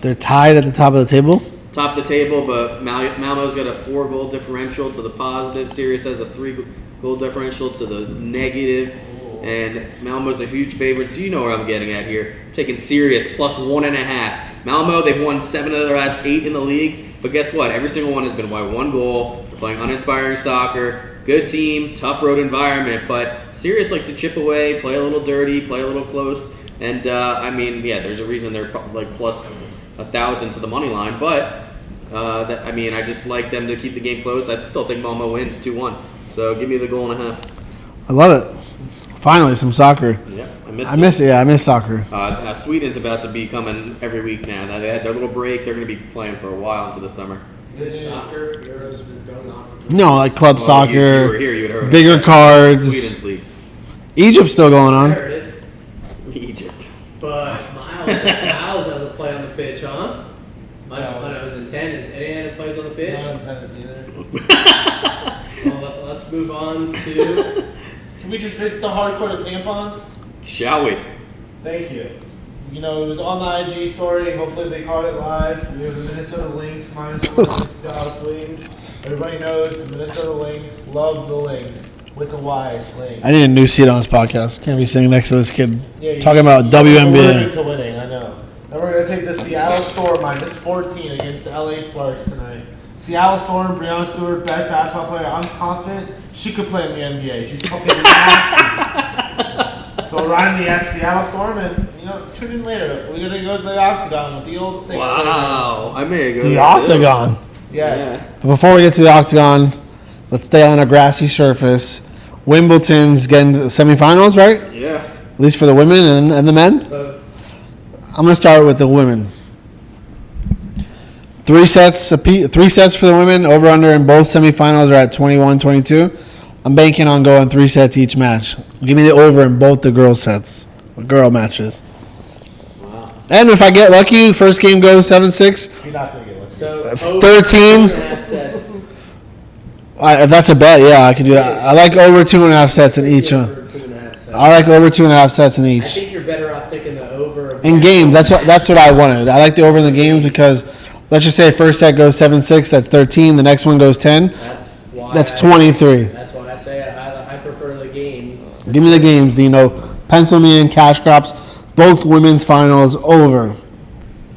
They're tied at the top of the table. Top of the table, but Malmo's got a 4-goal differential to the positive. Sirius has a 3-goal differential to the negative. And Malmo's a huge favorite, so you know where I'm getting at here. I'm taking Sirius plus 1.5. Malmo, they've won 7 of their last 8 in the league. But guess what? Every single one has been by 1 goal. They're playing uninspiring soccer. Good team, tough road environment. But Sirius likes to chip away, play a little dirty, play a little close. And, there's a reason they're like plus 1,000 to the money line. But, I just like them to keep the game close. I still think Malmo wins 2-1. So give me the 1.5. I love it. Finally, some soccer. Yeah, I miss it. Yeah, I miss soccer. Sweden's about to be coming every week now. They had their little break. They're going to be playing for a while into the summer. Good soccer. Euros been going on for No, like club Well, soccer, you were here, you would have heard bigger about cards. Sweden's league. Egypt's still going on. Egypt. But Miles has a play on the pitch, huh? When I was in tennis, any other plays on the pitch? Not on tennis either. Well, let's move on to. Can we just visit the hardcore of tampons? Shall we? Thank you. You know, it was on the IG story. Hopefully they caught it live. We have the Minnesota Lynx minus Dallas Wings. Everybody knows the Minnesota Lynx love the Lynx with a Y. Lynx. I need a new seat on this podcast. Can't be sitting next to this kid Yeah, talking about We're WNBA. to winning, I know. Then we're going to take the Seattle Storm minus 14 against the LA Sparks tonight. Seattle Storm, Breonna Stewart, best basketball player. I'm confident she could play in the NBA. She's fucking nasty. So we're riding the Seattle Storm, and tune in later. We're going to go to the Octagon with the old sick. Wow. I may go. The there, Octagon. Yes. But before we get to the Octagon, let's stay on a grassy surface. Wimbledon's getting to the semifinals, right? Too. Yeah. At least for the women and the men. I'm going to start with the women. 3 sets for the women. Over under in both semifinals are at 21-22. I'm banking on going 3 sets each match. Give me the over in both the girl matches. Wow. And if I get lucky, first game goes 7-6. You're not going to get lucky. So 13. 2.5 sets. If that's a bet, yeah, I can do that. I like over 2.5 sets in each one. Over 2.5 sets. I like over 2.5 sets in I each. think you're better off taking the over. Of In games, that's what I wanted. I like the over in the games because let's just say first set goes 7-6, that's 13. The next one goes 10, That's why. that's 23. That's why I say I prefer the games. Give me the games, pencil me in cash crops, both women's finals over.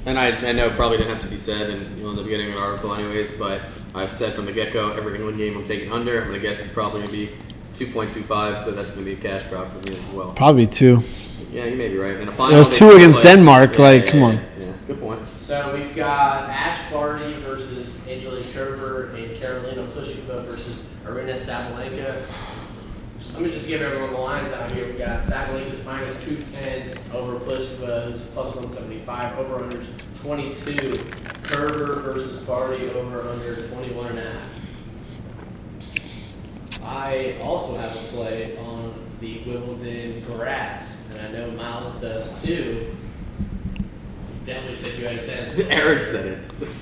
And I know it probably didn't have to be said, and you'll end up getting an article anyways, but I've said from the get-go, every England game I'm taking under. I'm going to guess it's probably going to be 2.25, so that's going to be a cash crop for me as well. Probably 2. Yeah, you may be right. In a So final, it was they 2 still against play- Denmark. Come on. Yeah, good point. So we've got Ash Barty versus Angelique Kerber and Carolina Pliskova versus Arina Sabalenka. Let me just give everyone the lines out here. We got Sabalenka's minus 210 over Pliskova's plus 175. Over under 22. Kerber versus Barty over under 21.5. I also have a play on the Wimbledon grass, and I know Miles does too. Definitely said you had sense. Eric said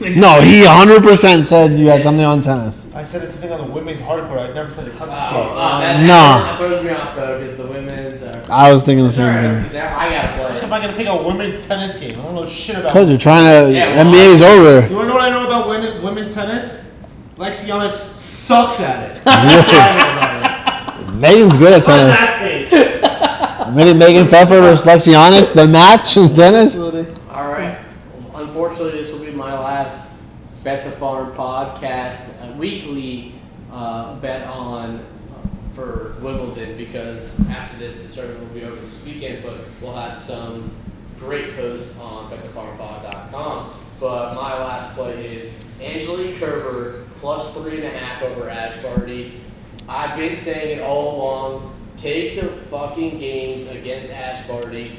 it. No, he 100% said you had something on tennis. I said it's something on the women's hardcore. I never said it. That throws me off though, because the women's. I was thinking the same Alright, thing. 'cause I gotta How play. am I gonna pick a women's tennis game? I don't know shit about. Because you're trying to. Yeah, well, NBA's over. You wanna know what I know about women's tennis? Lexi Giannis sucks at it. That's what I know about it. Megan's good at What does tennis. that take? Maybe Megan Pfeffer versus Lexianis, the match in tennis. Alright. Unfortunately, this will be my last Bet the Farm podcast, a weekly bet on for Wimbledon, because after this, the tournament will be over this weekend, but we'll have some great posts on betthefarmpod.com. But my last play is Angelique Kerber plus 3.5 over Ash Barty. I've been saying it all along. Take the fucking games against Ash Barty.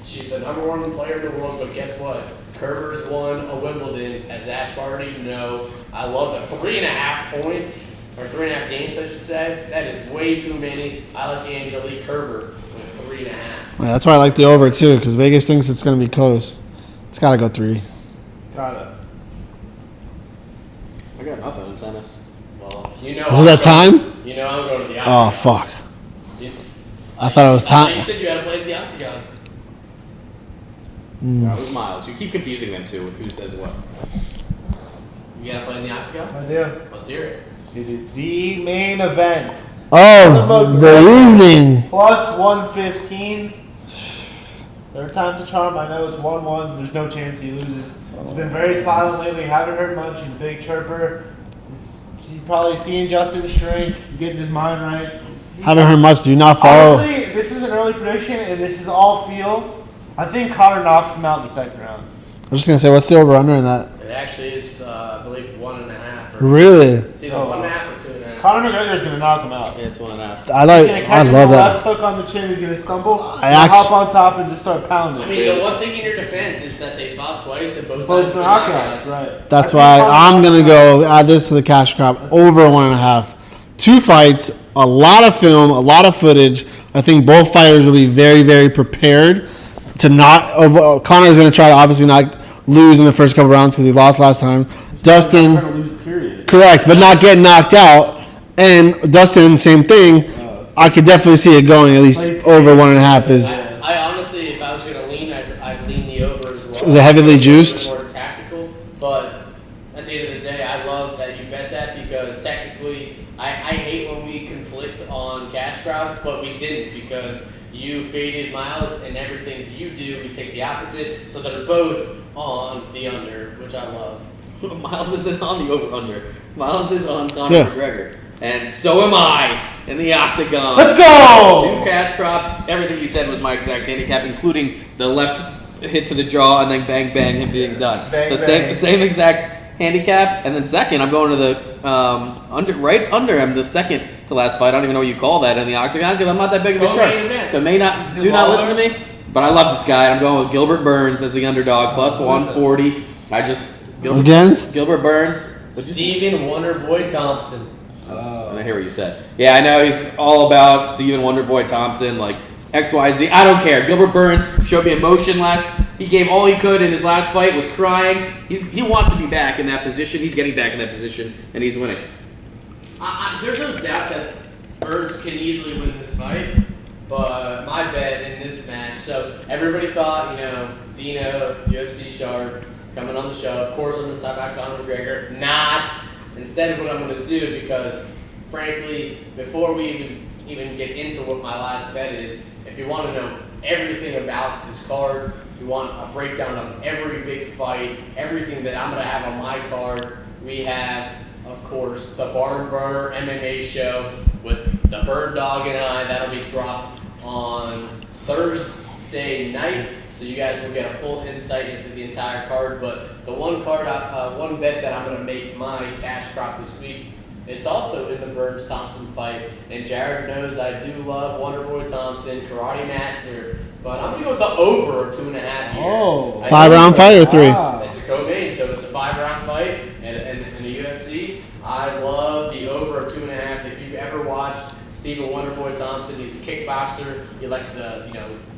She's the number 1 player in the world, but guess what? Kerber's won a Wimbledon as Ash Barty. No, I love that 3.5 points, or 3.5 games, I should say. That is way too many. I like Angelique Kerber with 3.5. Yeah, that's why I like the over too, because Vegas thinks it's going to be close. It's got to go 3. Got it. I got nothing in tennis. Well, Is it that time? You know I'm going to the Oh, Octagon. fuck. I thought it was time. You said you had to play at the Octagon. That was Miles. You keep confusing them too with who says what. You got to play in the Octagon? I do. Let's hear it. It is the main event. Oh, the evening. Plus 115. Third time's a charm. I know it's 1-1. There's no chance he loses. He's been very silent lately. Haven't heard much. He's a big chirper. He's probably seeing Justin's strength. He's getting his mind right. Haven't heard much. Do not follow. Honestly, this is an early prediction, and this is all feel. I think Connor knocks him out in the second round. I was just going to say, what's the over under in that? It actually is, I believe, 1.5. Really? It's either 1.5 or 2.5. Conor McGregor's going to knock him out. Yeah, it's 1.5. He's going to catch him love with a left that. hook on the chin. He's going to stumble. I and actu- hop on top and just start pounding. I mean, the one thing in your defense is that they fought twice and both Both times were knockouts, knockouts. right? That's I why think I'm Conor going to go add this to the cash crop over 1.5. 2 fights, a lot of film, a lot of footage. I think both fighters will be very, very prepared to not. Connor's going to try to obviously not lose in the first couple rounds because he lost last time. Dustin, Trying to lose, period. correct, but not getting knocked out. And Dustin, same thing. I could definitely see it going at least over 1.5. Is I honestly, if I was going to lean, I'd lean the over as well. Is it heavily juiced? More tactical, but at the end of the day, I love that you bet that, because technically, I hate when we conflict on cash crops, but we didn't, because you faded Miles, and everything you do, we take the opposite, so they're both on the under, which I love. Miles isn't on the over-under. Miles is on Conor Yeah. McGregor. And so am I in the Octagon. Let's go! 2 cash crops. Everything you said was my exact handicap, including the left hit to the jaw and then bang, bang, him being done. Bang, so bang. same exact handicap. And then second, I'm going to the right under him, the second to last fight. I don't even know what you call that in the Octagon, because I'm not that big of a Co-main shark. event. So Is it do not Lawler? listen to me. But I love this guy. I'm going with Gilbert Burns as the underdog, plus 140. against? Gilbert Burns. Stephen Wonderboy Thompson. I hear what you said. Yeah, I know he's all about Stephen Wonderboy Thompson, like XYZ. I don't care. Gilbert Burns showed me emotion he gave all he could in his last fight, was crying. He wants to be back in that position. He's getting back in that position, and he's winning. There's no doubt that Burns can easily win this fight, but my bet in this match. So everybody thought, Dino, UFC sharp, coming on the show. Of course, I'm going to talk about Conor McGregor. Not. Instead, what I'm going to do, because frankly, before we even get into what my last bet is, if you want to know everything about this card, you want a breakdown of every big fight, everything that I'm going to have on my card, we have, of course, the Barn Burner MMA show with the Burn Dog and I. That'll be dropped on Thursday night, so you guys will get a full insight into the entire card. But the one bet that I'm going to make my cash crop this week, it's also in the Burns-Thompson fight. And Jared knows I do love Wonderboy Thompson, Karate Master, but I'm going to go with the over of 2.5 here. Oh. 5-round fight or 3? It's a co-main, so it's a 5-round fight. And in the UFC, I love the over of 2.5. If you've ever watched Stephen Wonderboy Thompson, he's a kickboxer. He likes to,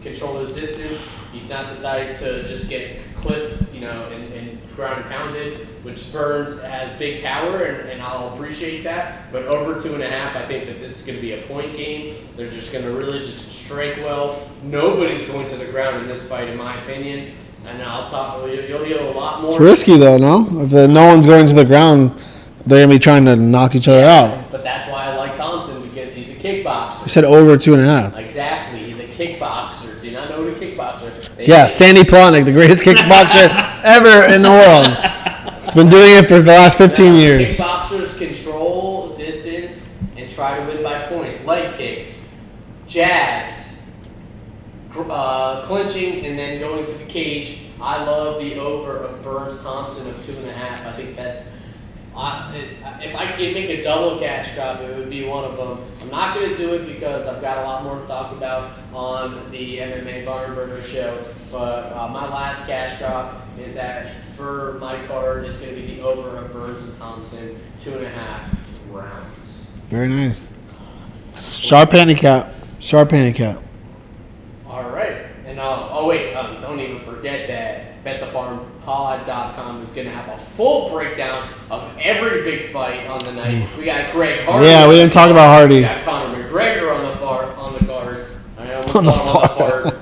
control his distance. He's not the type to just get clipped, and ground and pounded, which Burns has big power, and I'll appreciate that. But over 2.5, I think that this is going to be a point game. They're just going to really just strike well. Nobody's going to the ground in this fight, in my opinion. And I'll talk. You'll hear a lot more. It's risky though, no? If no one's going to the ground, they're gonna be trying to knock each other out. But that's why I like Thompson, because he's a kickboxer. You said over 2.5. Exactly, he's a kickboxer. Do you not know what a kickboxer? Yeah, Sandy Plotnick, the greatest kickboxer ever in the world. He's been doing it for the last 15 years. Kickboxers control distance and try to win by points. Leg kicks, jabs, clinching, and then going to the cage. I love the over of Burns-Thompson of 2.5. I think that's... if I could make a double cash crop, it would be one of them. I'm not going to do it because I've got a lot more to talk about on the MMA Barn Burner show. But my last cash crop is that for my card is going to be the over of Burns and Thompson, 2.5 rounds. Very nice. Sharp handicap. Sharp handicap. All right. And don't even forget that BetTheFarmPod.com is going to have a full breakdown of every big fight on the night. We got Greg Hardy. Yeah, we didn't talk about Hardy. We got Conor McGregor on the card. I almost on the fart.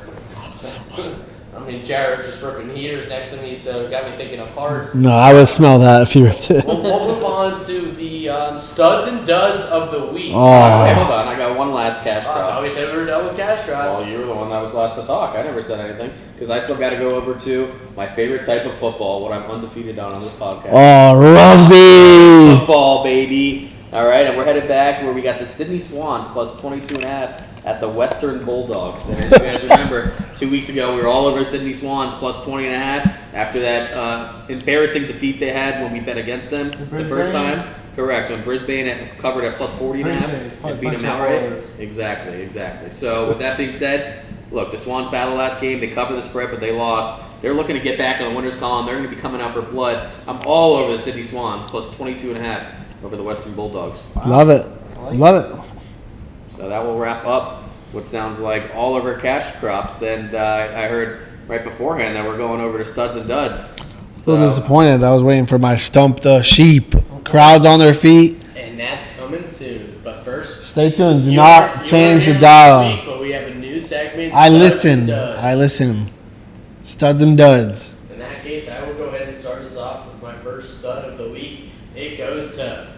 I mean, Jared just ripping heaters next to me, so got me thinking of farts. No, I would smell that if you ripped it. We'll move on to the studs and duds of the week. Oh. Wait, hold on. I got one last cash I crop. thought we said we were done with cash crops. Well, you were the one that was last to talk. I never said anything because I still got to go over to my favorite type of football, what I'm undefeated on this podcast. Oh, rugby. Football, baby. All right, and we're headed back where we got the Sydney Swans plus 22.5 at the Western Bulldogs. And as you guys remember, 2 weeks ago we were all over Sydney Swans plus 20.5 after that embarrassing defeat they had when we bet against them the first time. Correct, when Brisbane had covered at plus 40.5 and beat them outright. Exactly. So with that being said, look, the Swans battled last game. They covered the spread, but they lost. They're looking to get back on the winners column. They're going to be coming out for blood. I'm all over the Sydney Swans plus 22.5 over the Western Bulldogs. Wow. Love it. Love it. So that will wrap up what sounds like all of our cash crops. And I heard right beforehand that we're going over to studs and duds. A little disappointed. I was waiting for my stump the sheep. Crowds on their feet. And that's coming soon. But first, stay tuned. Do not change the dial. But we have a new segment. I listen. Studs and duds. In that case, I will go ahead and start us off with my first stud of the week. It goes to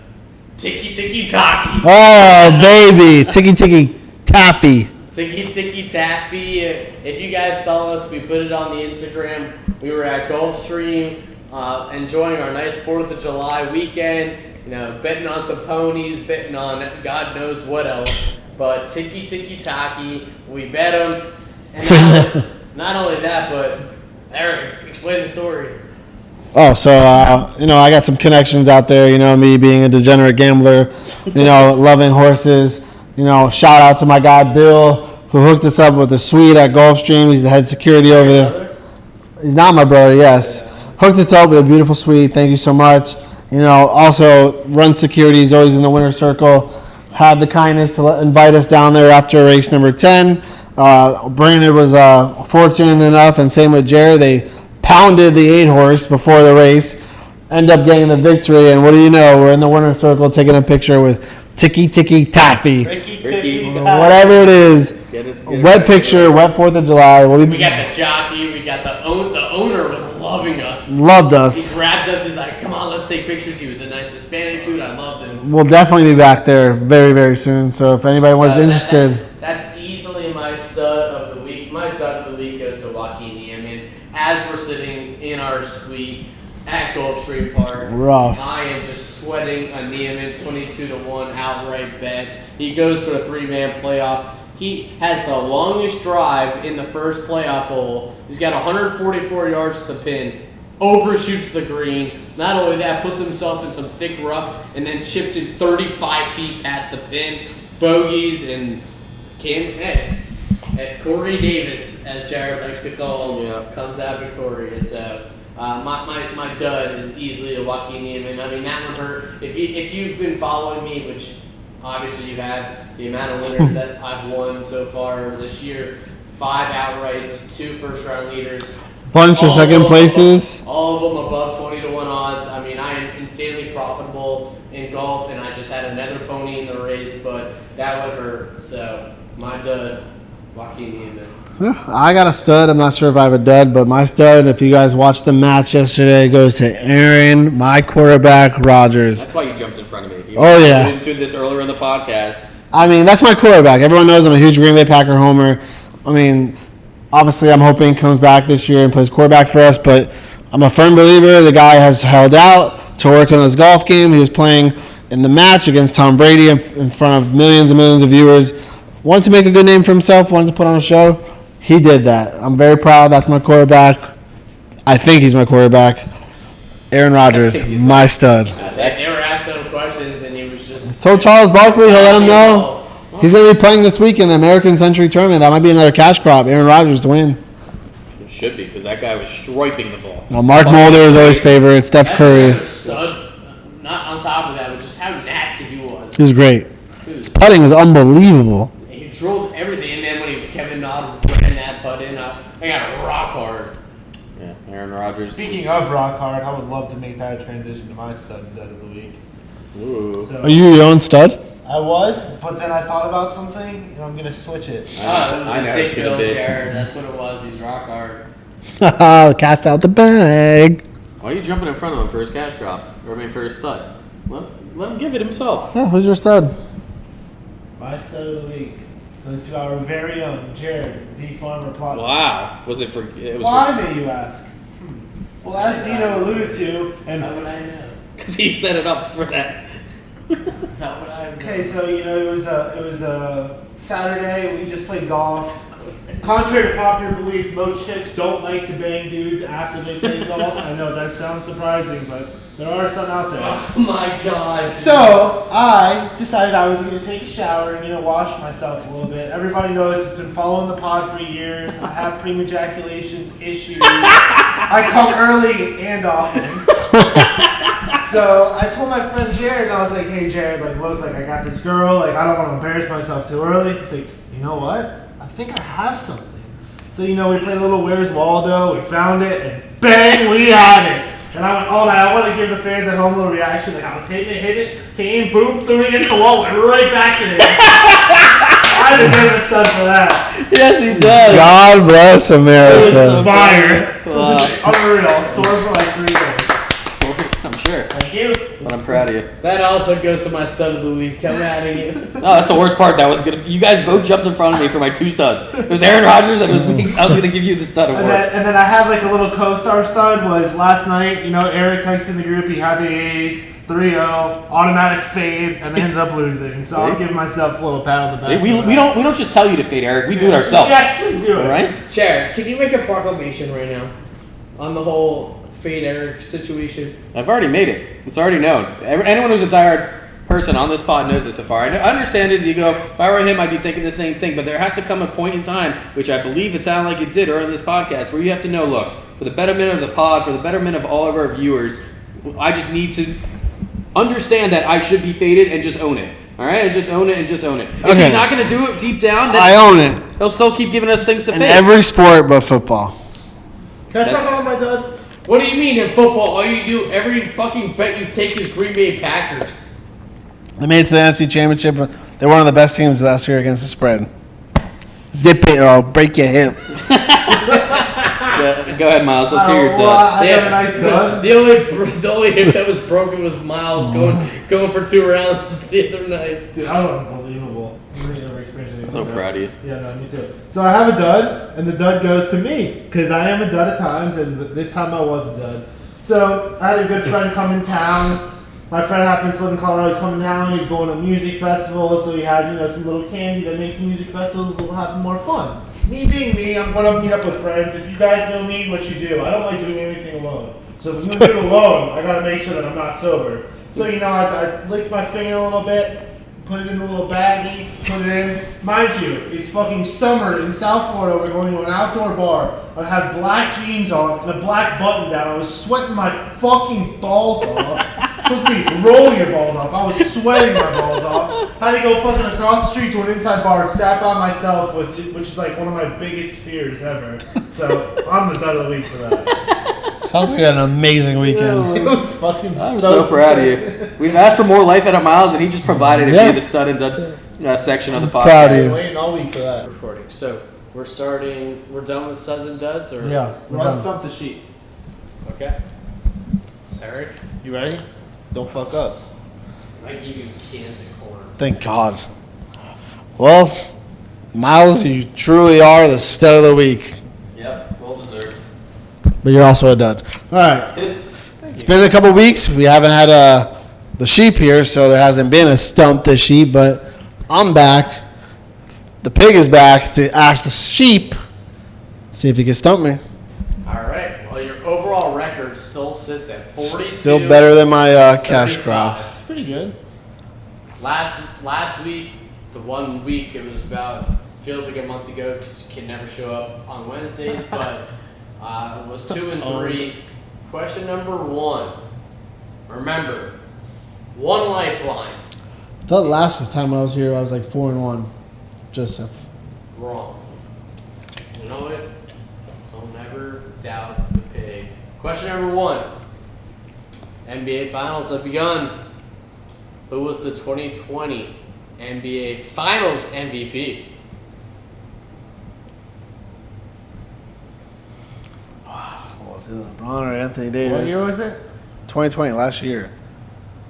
Tiki Tiki Taki. Oh, baby. Tiki Tiki Taffy. Tiki Tiki Taffy. If you guys saw us, we put it on the Instagram. We were at Gulfstream, enjoying our nice 4th of July weekend. Betting on some ponies, betting on God knows what else. But Tiki Tiki Taki, we bet them. And not only that, but Eric, explain the story. Oh, so, I got some connections out there, me being a degenerate gambler, loving horses. Shout out to my guy Bill, who hooked us up with a suite at Gulfstream. He's the head security over there. He's not my brother, yes. Hooked us up with a beautiful suite. Thank you so much. Also runs security. He's always in the winner's circle. Had the kindness to invite us down there after race number 10. Brandon was fortunate enough, and same with Jared. They pounded the 8 horse before the race. end up getting the victory. And what do you know? We're in the winner's circle taking a picture with Ticky Ticky Taffy. Ricky. Whatever it is. Get it Wet right. picture, wet 4th of July. We got the jockey. We got the owner was loving us. Loved He us. grabbed us. He's like, "Come on, let's take pictures." He was a nice Hispanic dude. I loved him. We'll definitely be back there very, very soon. So if anybody was So interested, that's easily my stud of the week. My stud of the week goes to Joaquin Niemann. As we're sitting in our suite at Gulfstream Park, rough. I am just sweating a Niemann 22-1 outright bet. He goes to a 3-man playoff. He has the longest drive in the first playoff hole. He's got 144 yards to the pin. Overshoots the green. Not only that, puts himself in some thick rough and then chips it 35 feet past the pin. Bogeys and Corey Davis, as Jared likes to call him, comes out victorious. So my dud is easily a Joaquin Niemann. I mean, that one hurt. If you've been following me, which obviously you have, the amount of winners that I've won so far this year, 5 outrights, 2 first-round leaders. Bunch of second places. All of them above 20-1 odds. I mean, I am insanely profitable in golf, and I just had another pony in the race, but that would hurt. So, my dud, Joaquin Niemann. I got a stud. I'm not sure if I have a dud, but my stud, if you guys watched the match yesterday, goes to Aaron, my quarterback, Rodgers. That's why you jumped in front of me. You Oh, yeah. alluded to this earlier in the podcast. I mean, that's my quarterback. Everyone knows I'm a huge Green Bay Packer homer. I mean, obviously, I'm hoping he comes back this year and plays quarterback for us, but I'm a firm believer the guy has held out to work on his golf game. He was playing in the match against Tom Brady in front of millions and millions of viewers. Wanted to make a good name for himself, wanted to put on a show. He did that. I'm very proud. That's my quarterback. I think he's my quarterback. Aaron Rodgers, my stud. They were asking him questions, and he was just... Told Charles Barkley he'll let him know. He's going to be playing this week in the American Century Tournament. That might be another cash crop. Aaron Rodgers to win. It should be, because that guy was striping the ball. Well, Mark Mulder is always favorite. Steph That's Curry. another stud. Not on top of that, but just how nasty he was. He was great. His putting was unbelievable. He drilled everything, and then when Kevin Dodd ran that putt in, I got a rock hard. Yeah, Aaron Rodgers. Speaking of rock hard, I would love to make that a transition to my stud and dud of the week. Ooh. So, Are you your own stud? I was, but then I thought about something, and I'm gonna switch it. It was I know a it's dick gonna bill, be. Jared. That's what it was. He's rock hard. The cat's out the bag. Why are you jumping in front of him for his cash crop? Or I mean, for his stud? Let him give it himself. Yeah, who's your stud? My stud of the week goes to our very own Jared, the farmer plot. Wow. Was it for? It was Why, may you ask? Well, as Dino alluded to, and How would I know? because he set it up for that. How would I know? okay, so it was a Saturday. We just played golf. Contrary to popular belief, most chicks don't like to bang dudes after they play golf. I know that sounds surprising, but there are some out there. Oh my God. So I decided I was going to take a shower and wash myself a little bit. Everybody knows it's been following the pod for years. I have pre-ejaculation issues. I come early and often. So I told my friend Jared, and I was like, "Hey Jared, look, I got this girl. I don't want to embarrass myself too early." He's like, "You know what? I think I have something." So we played a little Where's Waldo. We found it, and bang, we had it. And I went all night. I want to give the fans at home a little reaction. I was hitting it, came, boom, threw it against the wall, went right back in it. I deserve a stud for that. Yes, he does. God bless It was America. fire. Wow. It was unreal. Sore for 3 days. I'm sure. Thank you. But I'm proud of you. That also goes to my stud of the week. Come at you. No, that's the worst part. You guys both jumped in front of me for my 2 studs. It was Aaron Rodgers, and it was me. I was gonna give you the stud And award. then I had a little co-star stud was last night. Eric texted in the group. He had the A's 3-0 automatic fade, and they ended up losing. So I'll give myself a little pat on the back. We don't just tell you to fade, Eric. We do it ourselves. We actually do it. All right? Jared, can you make a proclamation right now on the whole fade Eric situation? I've already made it. It's already known. Anyone who's a diehard person on this pod knows this so far. I understand his ego. If I were him, I'd be thinking the same thing. But there has to come a point in time, which I believe it sounded like it did earlier in this podcast, where you have to know, look, for the betterment of the pod, for the betterment of all of our viewers, I just need to understand that I should be faded and just own it. All right? And just own it and just own it. If Okay. he's not going to do it deep down, then I own it. he'll still keep giving us things to In fade. every sport but football. Can I talk That's- about my dud? What do you mean in football? All you do, every fucking bet you take is Green Bay Packers. They made it to the NFC Championship. They're one of the best teams last year against the spread. Zip it or I'll break your hip. Go ahead, Miles. Let's hear your well, dud. I got a nice dud. The only hip that was broken was Miles going for 2 rounds the other night. Dude, that was unbelievable. Really never experienced anything So like that. proud of you. Yeah, no, me too. So I have a dud, and the dud goes to me because I am a dud at times, and this time I was a dud. So I had a good friend come in town. My friend happens to live in Colorado. He's coming down. He's going to a music festival, so he had some little candy that makes music festivals a little happen more fun. Me being me, I'm gonna meet up with friends. If you guys know me, what you do, I don't like doing anything alone. So if I'm gonna do it alone, I gotta make sure that I'm not sober. So I licked my finger a little bit. Put it in a little baggie, put it in. Mind you, it's fucking summer in South Florida. We're going to an outdoor bar. I had black jeans on and a black button down. I was sweating my fucking balls off. Supposed to be rolling your balls off. I was sweating my balls off. Had to go fucking across the street to an inside bar and sap on myself, which is like one of my biggest fears ever. So I'm the dud of the week for that. Sounds like an amazing weekend. It was fucking I'm so proud of you. We've asked for more life out of Miles, and he just provided it Yeah. via the stud and dud section of the podcast. Proud of you. waiting all week for that. Recording. So we're done with suds and duds, or Yeah, we're Run done. stump the sheet. Okay. Eric, You ready? Don't fuck up. I give you cans of corn. Thank God. Well, Miles, you truly are the stud of the week. Yep, well deserved. But you're also a dud. All right. It's been a couple weeks. We haven't had the sheep here, so there hasn't been a stump the sheep, but I'm back. The pig is back to ask the sheep. See if he can stump me. All right. Well, your overall record still sits at 42. Still better than my cash 35. crops. Pretty good. Last week, the 1 week it was about, feels like a month ago because you can never show up on Wednesdays, but it was 2 and 3. Question number 1. Remember, 1 lifeline. I thought last time I was here, I was like 4-1. Joseph. Wrong. You know what? Don't ever doubt the pig. Question number 1. NBA Finals have begun. Who was the 2020 NBA Finals MVP? Was it LeBron or Anthony Davis? What year was it? 2020, last year.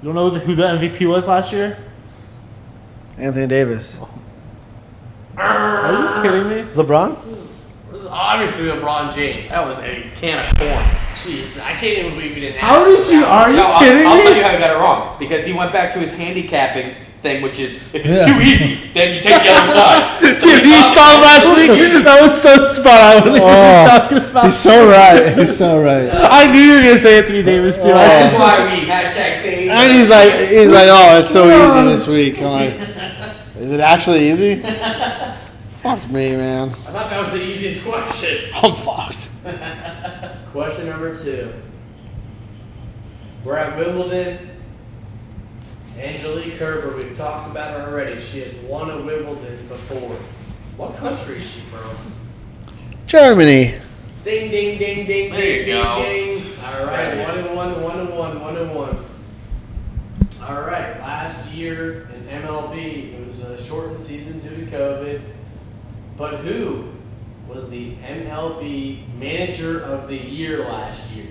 You don't know who the MVP was last year? Anthony Davis. Are you kidding me? LeBron? It was obviously LeBron James. That was a can of corn. Jeez, I can't even believe you didn't How ask did for you? that. Are you No, kidding I'll me? tell you how he got it wrong. Because he went back to his handicapping thing, which is if it's Yeah. too easy, then you take the other side. So Dude, he saw last week. That was so spot on. What he was talking about. He's so right. He's so right. I knew you were gonna say Anthony Davis too. That's why we hashtag things. And he's like, oh, it's so easy this week. I'm like, is it actually easy? Fuck me, man. I thought that was the easiest question. I'm fucked. Question number 2. We're at Wimbledon. Angelique Kerber, we've talked about her already. She has won at Wimbledon before. What country is she from? Germany. Ding, ding, ding, ding, There you ding, go. ding, ding. All right, 1-1. All right, last year in MLB, it was a shortened season due to COVID. But who was the MLB Manager of the Year last year?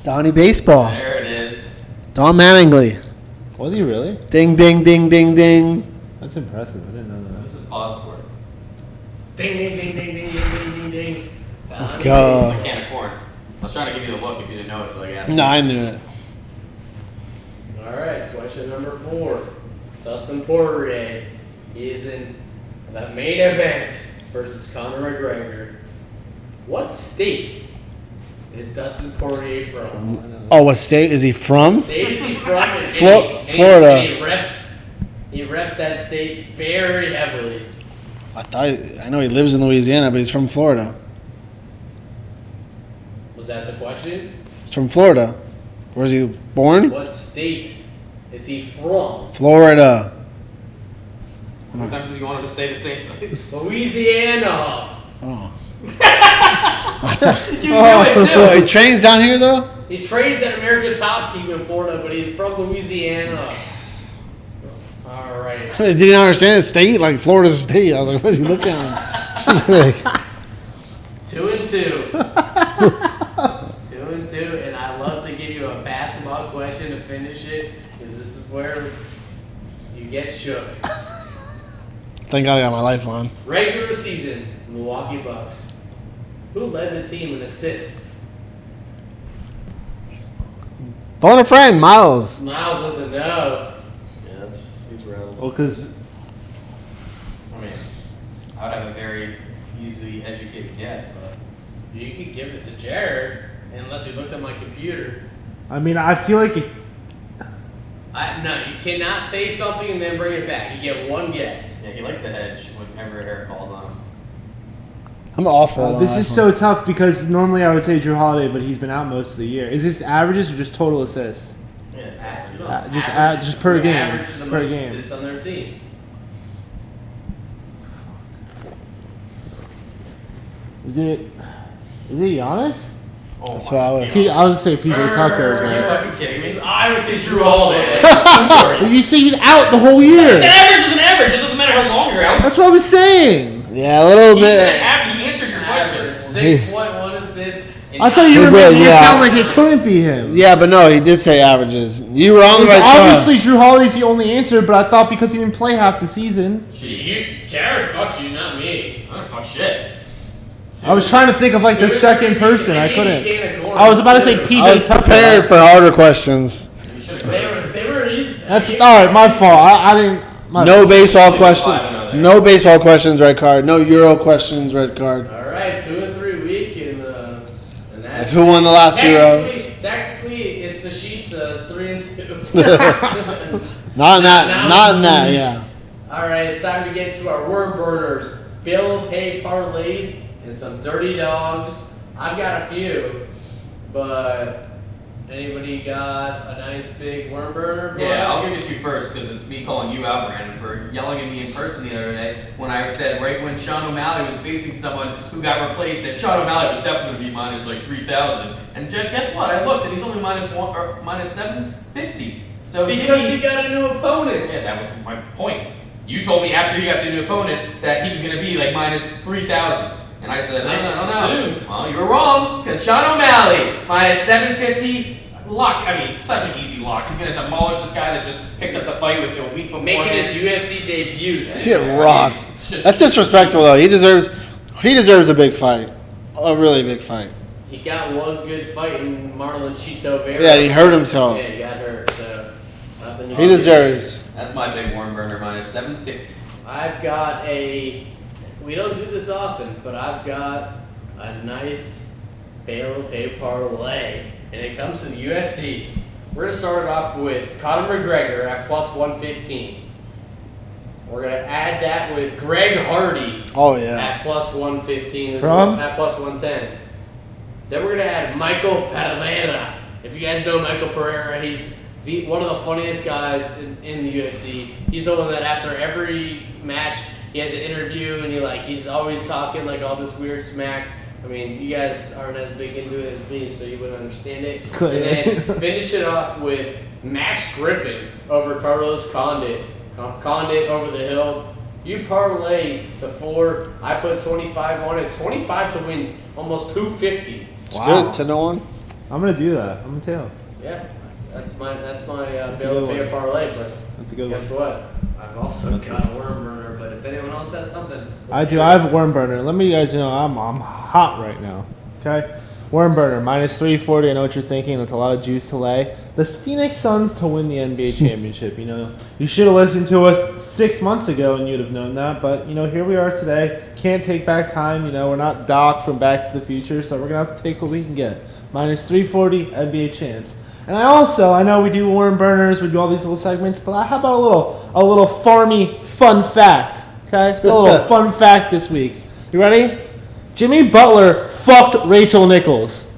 Donnie Baseball. There it is. Don Mattingly. Was he really? Ding, ding, ding, ding, ding. That's impressive. I didn't know that. This is pause for it. Ding, ding, ding, ding, ding, ding, ding, ding, ding. Let's It's go. a can of corn. I was trying to give you the look if you didn't know it, so I asked. No, I knew it. All right, question number 4. Dustin Poirier. He is in the main event versus Conor McGregor. What state is Dustin Poirier from? Oh, what state is he from? State is he from? It's Florida. And he reps that state very heavily. I know he lives in Louisiana, but he's from Florida. Was that the question? He's from Florida. Where's he born? What state is he from? Florida. How many times did you want him to say the same thing? Louisiana. Oh. You knew it Oh, he too. trains down here though. He trains at American Top Team in Florida, but he's from Louisiana. All right. Didn't understand state like Florida State. I was like, what's he looking at? Like, 2-2. 2-2, and I love to give you a basketball question to finish it, because this is where you get shook. thank God I got my lifeline. Regular season, Milwaukee Bucks. Who led the team in assists? Phone a friend, Miles. Miles doesn't know. Yeah, he's relevant. Well, because I mean, I would have a very easily educated guess, but You could give it to Jared, unless you looked at my computer. I mean, I feel like it, No, you cannot say something and then bring it back. You get one guess. yeah, he likes to hedge whenever Eric calls on him. I'm awful. on this is iPhone. so tough because normally I would say Drew Holiday, but he's been out most of the year. Is this averages or just total assists? Yeah, it's Just per game. Average the Per most game. assists on their team. Is it Giannis? Oh That's my what I was. I was gonna say PJ Tucker, Are you but fucking kidding me? I would say Drew Holiday. you see, he was out the whole year. An average is an average. It doesn't matter how long you're out. That's what I was saying. Yeah, a little He bit. said he answered your question. Average 6.1 assists. I thought you were He making did, it yeah. sound like it couldn't be him. Yeah, but no, he did say averages. You were on the right track. Obviously, Drew Holiday's the only answer, but I thought because he didn't play half the season. Jared fucked you, not me. I don't fuck shit. I was trying to think of like the second person. I couldn't. I was about to say I PJ was Tucker. prepared for harder questions. You should have. They were easy. That's all right. My fault. I didn't. My No baseball I questions. don't know that. No baseball questions. Red card. No Euro questions. Red card. All right, 2-3 week, and Like, that's who won the last Euros? Technically, it's the Sheep's. It's 3-2. Not in that. Now- Not in that. Yeah. All right, it's time to get to our worm burners. Bale of hay parlays and some dirty dogs. I've got a few, but anybody got a nice big worm burner for Yeah, us? I'll give it to you first because it's me calling you out, Brandon, for yelling at me in person the other day when I said right when Sean O'Malley was facing someone who got replaced that Sean O'Malley was definitely going to be minus like 3,000. And guess what? I looked and he's only minus 750. So Because he you got a new opponent. yeah, that was my point. You told me after he got the new opponent that he was going to be like minus 3,000. And I said, I just no. assumed. Well, you were wrong, because Sean O'Malley, minus 750, lock. I mean, such an easy lock. He's going to demolish this guy that just picked up the fight with a week before. Making his UFC debut. Get rocked. It's just- That's disrespectful though. He deserves a big fight. A really big fight. He got one good fight in Marlon Chito Vera. Yeah, he hurt himself. Yeah, he got hurt. So nothing you He can do. deserves. That's my big worm burner, minus 750. I've got we don't do this often, but I've got a nice Bale of hay parlay, and it comes to the UFC. We're going to start it off with Conor McGregor at plus 115. We're going to add that with Greg Hardy Oh yeah. at plus 115 as From? well, at plus 110. Then we're going to add Michael Pereira. If you guys know Michael Pereira, he's one of the funniest guys in the UFC. He's the one that after every match he has an interview and he's always talking like all this weird smack. I mean, you guys aren't as big into it as me, so you wouldn't understand it. Clearly. And then finish it off with Max Griffin over Carlos Condit. Condit over the hill. You parlay the 4. I put 25 on it. 25 to win almost 250. It's Wow. good. 10-1. I'm gonna do that. I'm gonna tell. Yeah, that's my a Bale of good hay one. parlay. But That's a good guess one. what? I've also got a worm burner. But if anyone else has something, I let's do. hear I it. have a worm burner. Let me guys know I'm hot right now. Okay, worm burner minus 340. I know what you're thinking. That's a lot of juice to lay. The Phoenix Suns to win the NBA championship. You know, you should have listened to us 6 months ago and you'd have known that. But you know, here we are today. Can't take back time. You know, we're not Doc from Back to the Future, so we're gonna have to take what we can get. Minus 340 NBA champs. And I know we do worm burners, we do all these little segments, but how about a little farmy fun fact? Okay, a little fun fact this week. You ready? Jimmy Butler fucked Rachel Nichols.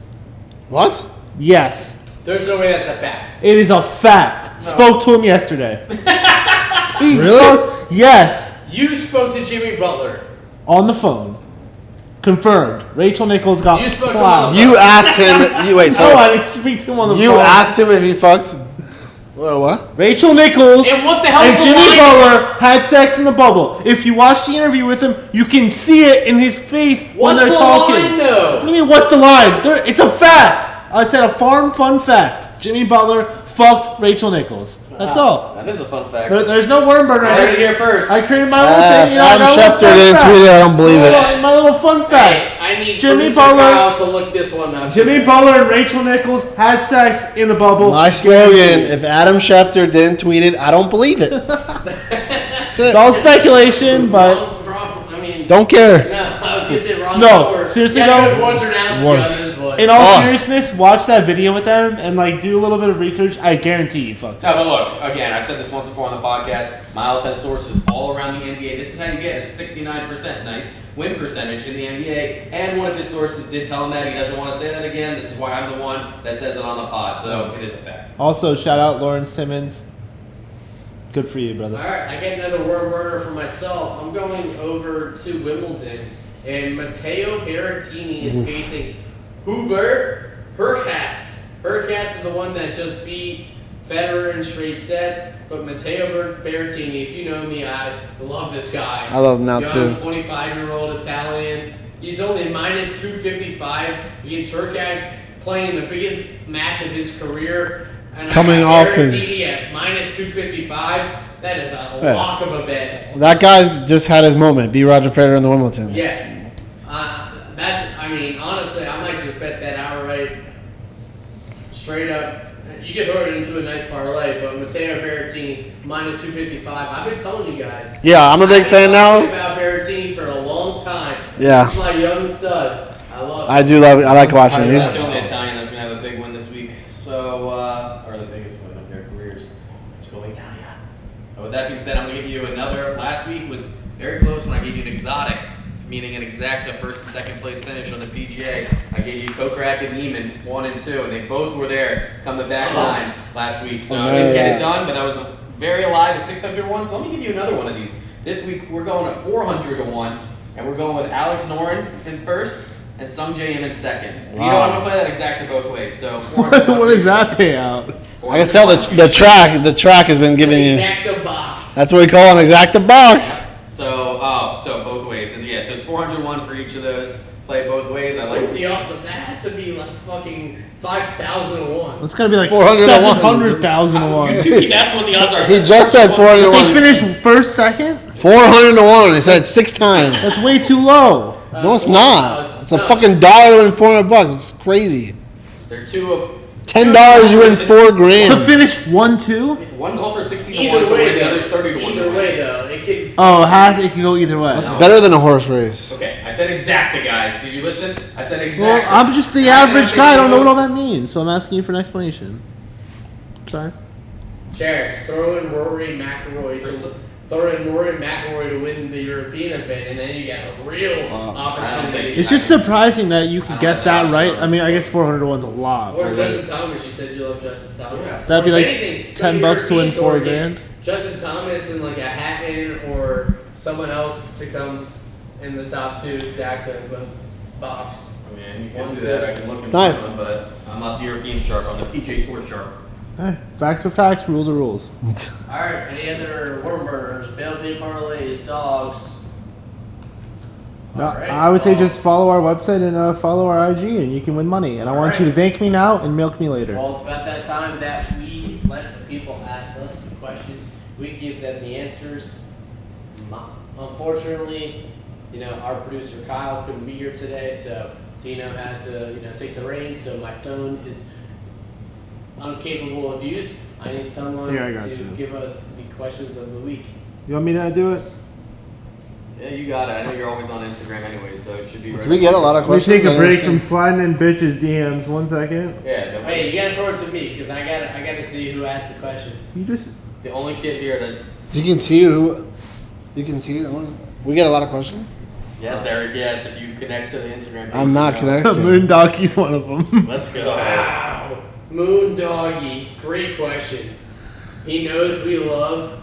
What? Yes, There's no way that's a fact. it is a fact. No. Spoke to him yesterday. Really? Yes, You spoke to Jimmy Butler. on the phone. Confirmed. Rachel Nichols got You spoke to plowed. him You asked him. No, I didn't speak to him on the You phone. asked him if he fucked. What? Rachel Nichols And what the hell and is the Jimmy line? Butler had sex in the bubble. If you watch the interview with him, you can see it in his face when What's they're the talking. line, though? What do you mean, what's the line? It's a fact. I said a farm fun fact. Jimmy Butler fucked Rachel Nichols. That's all. That is a fun fact. There's no worm burner. I heard it here first. I created my little thing. If Adam Schefter didn't tweet it, I don't believe it. My little fun fact. Hey, I need Jimmy producer Butler- Kyle to look this one up. Jimmy Butler and Rachel Nichols had sex in the bubble. My slogan: if Adam Schefter didn't tweet it, I don't believe it. That's It's it. all speculation, but Wrong, I mean, Don't care. no, I was gonna say wrong. No, before. seriously Yeah, though, good ones are now, Once. others what. in all Oh. seriousness, watch that video with them and like do a little bit of research. I guarantee you fucked No, up. but look, again, I've said this once before on the podcast. Miles has sources all around the NBA. This is how you get a 69% nice win percentage in the NBA. And one of his sources did tell him that. He doesn't want to say that again. This is why I'm the one that says it on the pod. So it is a fact. Also, shout out Lauren Simmons. Good for you, brother. All right, I get another worm burner for myself. I'm going over to Wimbledon, and Matteo Berrettini is facing Hubert Hurkacz. Hurkacz is the one that just beat Federer in straight sets, but Matteo Berrettini, if you know me, I love this guy. I love him now, Young, too. 25-year-old Italian. He's only minus 255 against Hurkacz, playing the biggest match of his career. And Coming I got off his- Berrettini at minus 255. That is a Yeah. lock of a bet. That guy's just had his moment. Beat Roger Federer in the Wimbledon. Yeah. I mean, honestly, I might just bet that outright, straight up. You can throw it into a nice parlay, but Matteo Berrettini minus 255. I've been telling you guys. Yeah, I'm a big I've fan been talking now. about Berrettini for a long time. Yeah. This is my young stud. I love it. I do love. I like watching That's these. the only Italian that's going to have a big win this week. So, or the biggest win of their careers. Let's go Italia. But with that being said, I'm going to give you another. Last week was very close when I gave you an exotic, meaning an exacta first and second place finish on the PGA. I gave you Kokrak and Neiman 1 and 2, and they both were there come the back line last week. So I didn't get it done, but I was very alive at 601. So let me give you another one of these. This week we're going at 400 to 1, and we're going with Alex Noren in first and Sung J M in second. And you know I'm gonna play that exacta both ways. So 400 to 1 What is that payout? I can tell the track. The track has been giving you. Exacta box. That's what we call an exacta box. So so both ways, and yeah, so it's 401 for each of those. Play both ways. I like The odds of that has to be like fucking 5,001. It's gonna be like 400 to 1. 700,000 to 1. That's what the odds are. He just said 400 to They 1. finished first, second. 400 to 1. He said it 6 times. That's way too low. No, it's not. It's a fucking dollar to win $400. It's crazy. They're two of $10 you win $4 To grand. finish 1-2. one golfer 60 to 1 Either to win, way, the though. other's 30 to 1. Either way, though, it could. Oh, it can go either way. It's better than a horse race. Okay, I said exacta, guys. Did you listen? I said exacta. Well, I'm just the average guy. I don't know what all that means, so I'm asking you for an explanation. Sorry. Jared, throw in Rory McIlroy to win the European event, and then you get a real opportunity. It's just surprising that you could guess that right. I mean, I guess 400 to 1's a lot. Or but Justin Thomas, you said you love Justin Thomas. Yeah. That'd be If like anything, $10 go to win European $4 Tour, grand. get Justin Thomas and like a Hatton or someone else to come in the top 2 exacta box. I mean, you can do that. I can look into nice. one, but I'm not the European shark. I'm the PJ Tour shark. Hey, facts are facts, rules are rules. All right, any other worm burners, Bale parlays, dogs? No, All right, I would say well- just follow our website and follow our IG, and you can win money. And I want you to thank me now and milk me later. Well, it's about that time that we let the people ask us the questions. We give them the answers. Unfortunately, our producer Kyle couldn't be here today, so Tino had to, take the reins. So my phone is incapable of use. I need someone Here, I got to you. give us the questions of the week. You want me to do it? Yeah, you got it. I know you're always on Instagram anyway, so it should be right. Do we get a lot of Let me questions? take a I didn't break see. from sliding in bitches DMs. 1 second. Yeah, Hey, you gotta throw it to me because I gotta see who asked the questions. You just the only kid here that. You can see who. You can see. We get a lot of questions. Yes, Eric. Yes, if you connect to the Instagram. page, I'm not you know. connected. Moondoggy's one of them. Let's go. Wow. Moon Doggy, great question. He knows we love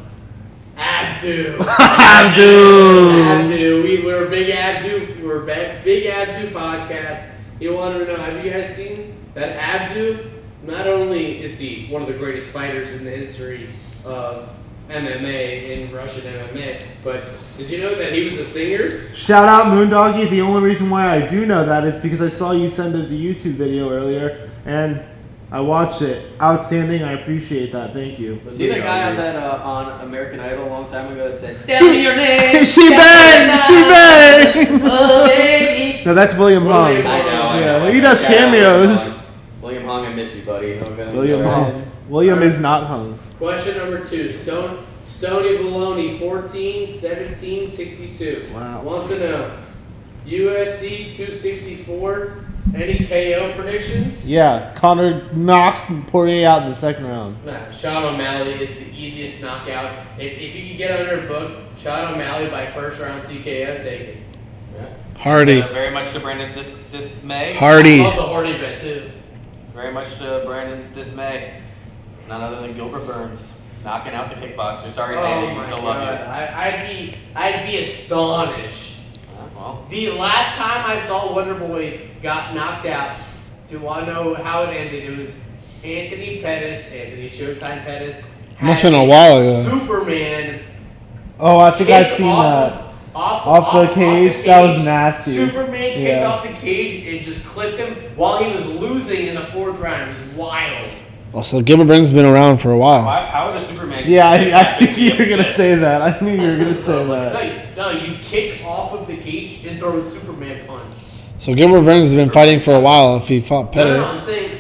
Abdu. Abdu. Abdu. We're big Abdu. we're back. Big Abdu podcast. He wanted to know, have you guys seen that Abdu? Not only is he one of the greatest fighters in the history of MMA, in Russian MMA, but did you know that he was a singer? Shout out Moondoggy. The only reason why I do know that is because I saw you send us a YouTube video earlier, and I watched it. Outstanding. I appreciate that. Thank you. Was he the guy on that on American Idol a long time ago that said, "Tell She- me your name"? she banged! She banged! Oh, baby. No, that's William Hung. William I know. Yeah, he does cameos. William Hung, I miss you, buddy. Okay. William Sorry. Hung. William is not hung. Question number 2. Stony Baloney 14-17-62. Wow. Wants to know, UFC 264, any KO predictions? Yeah, Connor knocks Poirier out in the second round. Nah, Sean O'Malley is the easiest knockout. If you could get on your book, Sean O'Malley by first round TKO, take it. Hardy. Very much to Brandon's dismay. Hardy. I love the Hardy bet too. Very much to Brandon's dismay. None other than Gilbert Burns knocking out the kickboxer. Sorry, Sandy, we still love you. I'd be astonished. Well, The last time I saw Wonderboy got knocked out, do you want to know how it ended? It was Anthony Showtime Pettis. Must have been a while ago. Superman. Oh, I think I've kicked seen off that. Off the cage? That was nasty. Superman kicked Yeah. off the cage and just clipped him while he was losing in the 4th round. It was wild. Oh, so Gilbert Burns has been around for a while. how would a Superman? Yeah, kick I that think big you were going to fit? say that. I knew you were going to say that. No, you kick off of the cage and throw a Superman punch. So Gilbert Burns has been fighting for a while. If he fought No, I'm Pettis, saying,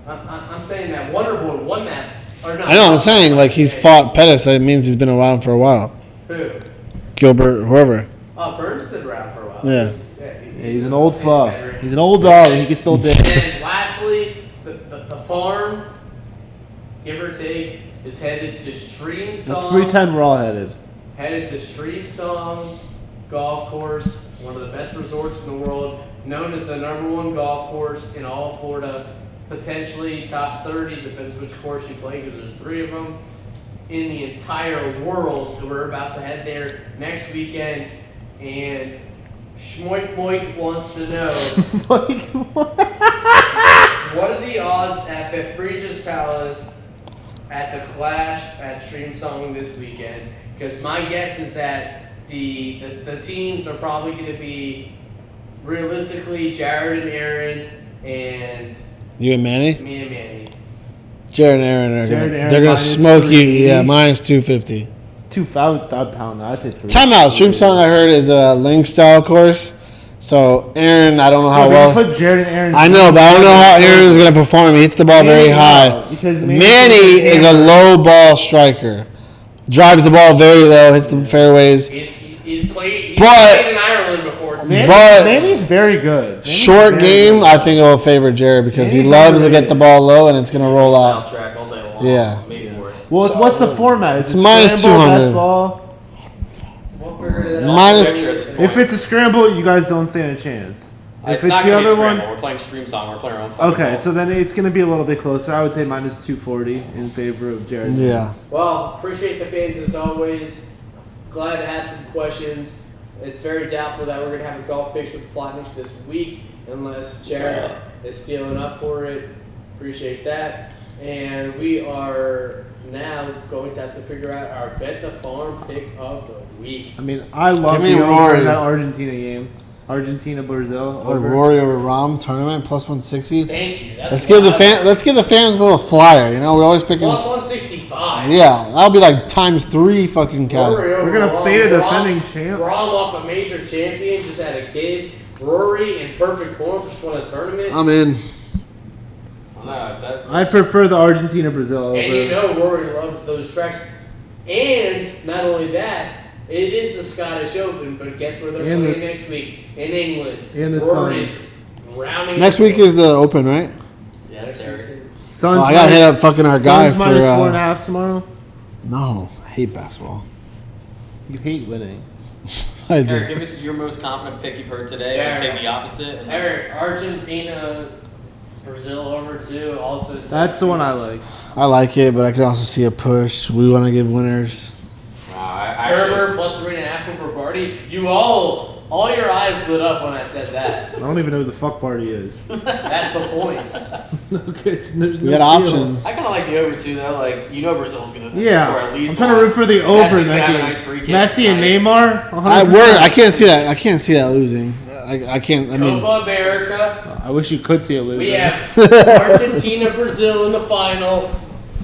I'm saying that Wonderboy won that. Or not. I know. I'm saying like he's fought Pettis. That means he's been around for a while. Who? Gilbert, whoever. Burns has been around for a while. Yeah. Yeah, he's an old fuck. veteran. He's an old dog. He can still dig. And lastly, the farm, give or take, is headed to Stream Let's Song. pretend we're all headed. Headed to Stream Song Golf Course, one of the best resorts in the world, known as the #1 golf course in all of Florida, potentially top 30, depends which course you play because there's 3 of them, in the entire world. We're about to head there next weekend, and Schmoik Moik wants to know, what are the odds at Befrija's Palace at the Clash at Stream Song this weekend? Because my guess is that the teams are probably going to be, realistically, Jared and Aaron and You and Manny? me and Manny. Jared and Aaron are Jared and gonna, Aaron they're gonna minus smoke you. 380. Yeah, minus 250. 2,000 pound. I say 3. Timeout. Stream Song I heard is a link style course. So Aaron, I don't know how We well. put Jared and Aaron. I know, but I don't know how Aaron is gonna perform. He hits the ball very high. Because Manny is a low ball striker. Drives the ball very low, hits the fairways. He's played But- in Ireland before. too. Manny's very good. Manny's Short very game, good. I think it will favor Jared because he Manny's loves to underrated. get the ball low and it's gonna roll out. Foul track all day long. Yeah. Maybe for it. Well, what's the format? It's minus scramble, 200. best ball? We'll figure that out. Minus- Picture at this point. If it's a scramble, you guys don't stand a chance. If It's it's not the gonna be other scramble. one, We're playing Stream Song. We're playing our own. fucking okay, ball. so then it's going to be a little bit closer. I would say minus 240 in favor of Jared. Yeah. Well, appreciate the fans as always. Glad to have some questions. It's very doubtful that we're going to have a golf picks with Plotniks this week unless Jared is feeling up for it. Appreciate that. And we are now going to have to figure out our Bet the Farm pick of the week. I mean, I love Give me the over Rory. in that Argentina game. Argentina, Brazil. Like Over. Rory over Rom tournament plus 160. Thank you. That's Let's what give the I fan. like. Let's give the fans a little flyer. You know, we're always picking. Plus 165. Yeah, that'll be like times 3 fucking cat. Rory over We're gonna Rahm. fade a Rahm- defending champ. Rahm off a major champion, just had a kid. Rory in perfect form, just won a tournament. I'm in. I prefer the Argentina, Brazil over. And you know Rory loves those tracks. And not only that, it is the Scottish Open, but guess where they're And playing the- next week? In England. and the Rory's rounding Next week is the Open, right? Yes, sir. Suns Oh, I gotta hit up fucking our guy Suns for. minus 4.5 tomorrow. No, I hate basketball. You hate winning. I do. Eric, give us your most confident pick you've heard today. Let's Jared. take the opposite. And let's- Eric, Argentina, Brazil over too. Also, That's the one I like. I like it, but I could also see a push. We want to give winners. I actually, Kerber plus 3.5 over Barty. You all All your eyes lit up when I said that. I don't even know who the fuck party is. That's the point. Okay, there's We no got deal. options. I kind of like the over too, though. Like, you know, Brazil's gonna score Yeah, at least. I'm trying to root for the over in Messi's that gonna have a game. nice free kick Messi and tonight. Neymar. I can't see that. I can't see that losing. I can't. I mean, Copa America. I wish you could see it lose. We have Argentina, Brazil in the final.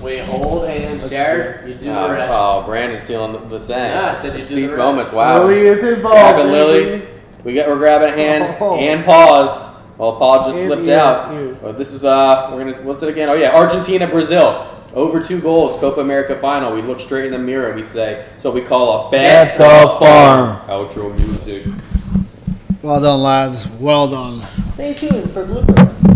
We hold hands. Jared, you do the rest. Oh, Brandon's stealing the same. Yeah, I said you do These the moments, rest. wow. Lily is involved. Grabbing baby. Lily. We're grabbing hands Oh. and paws. Well, Paul just And slipped ears, out. ears. Well, this is we're gonna what's it again? Oh yeah, Argentina, Brazil. Over 2 goals, Copa America final. We look straight in the mirror. We say, so we call a bet the farm. Outro music. well done, lads. Well done. Stay tuned for bloopers.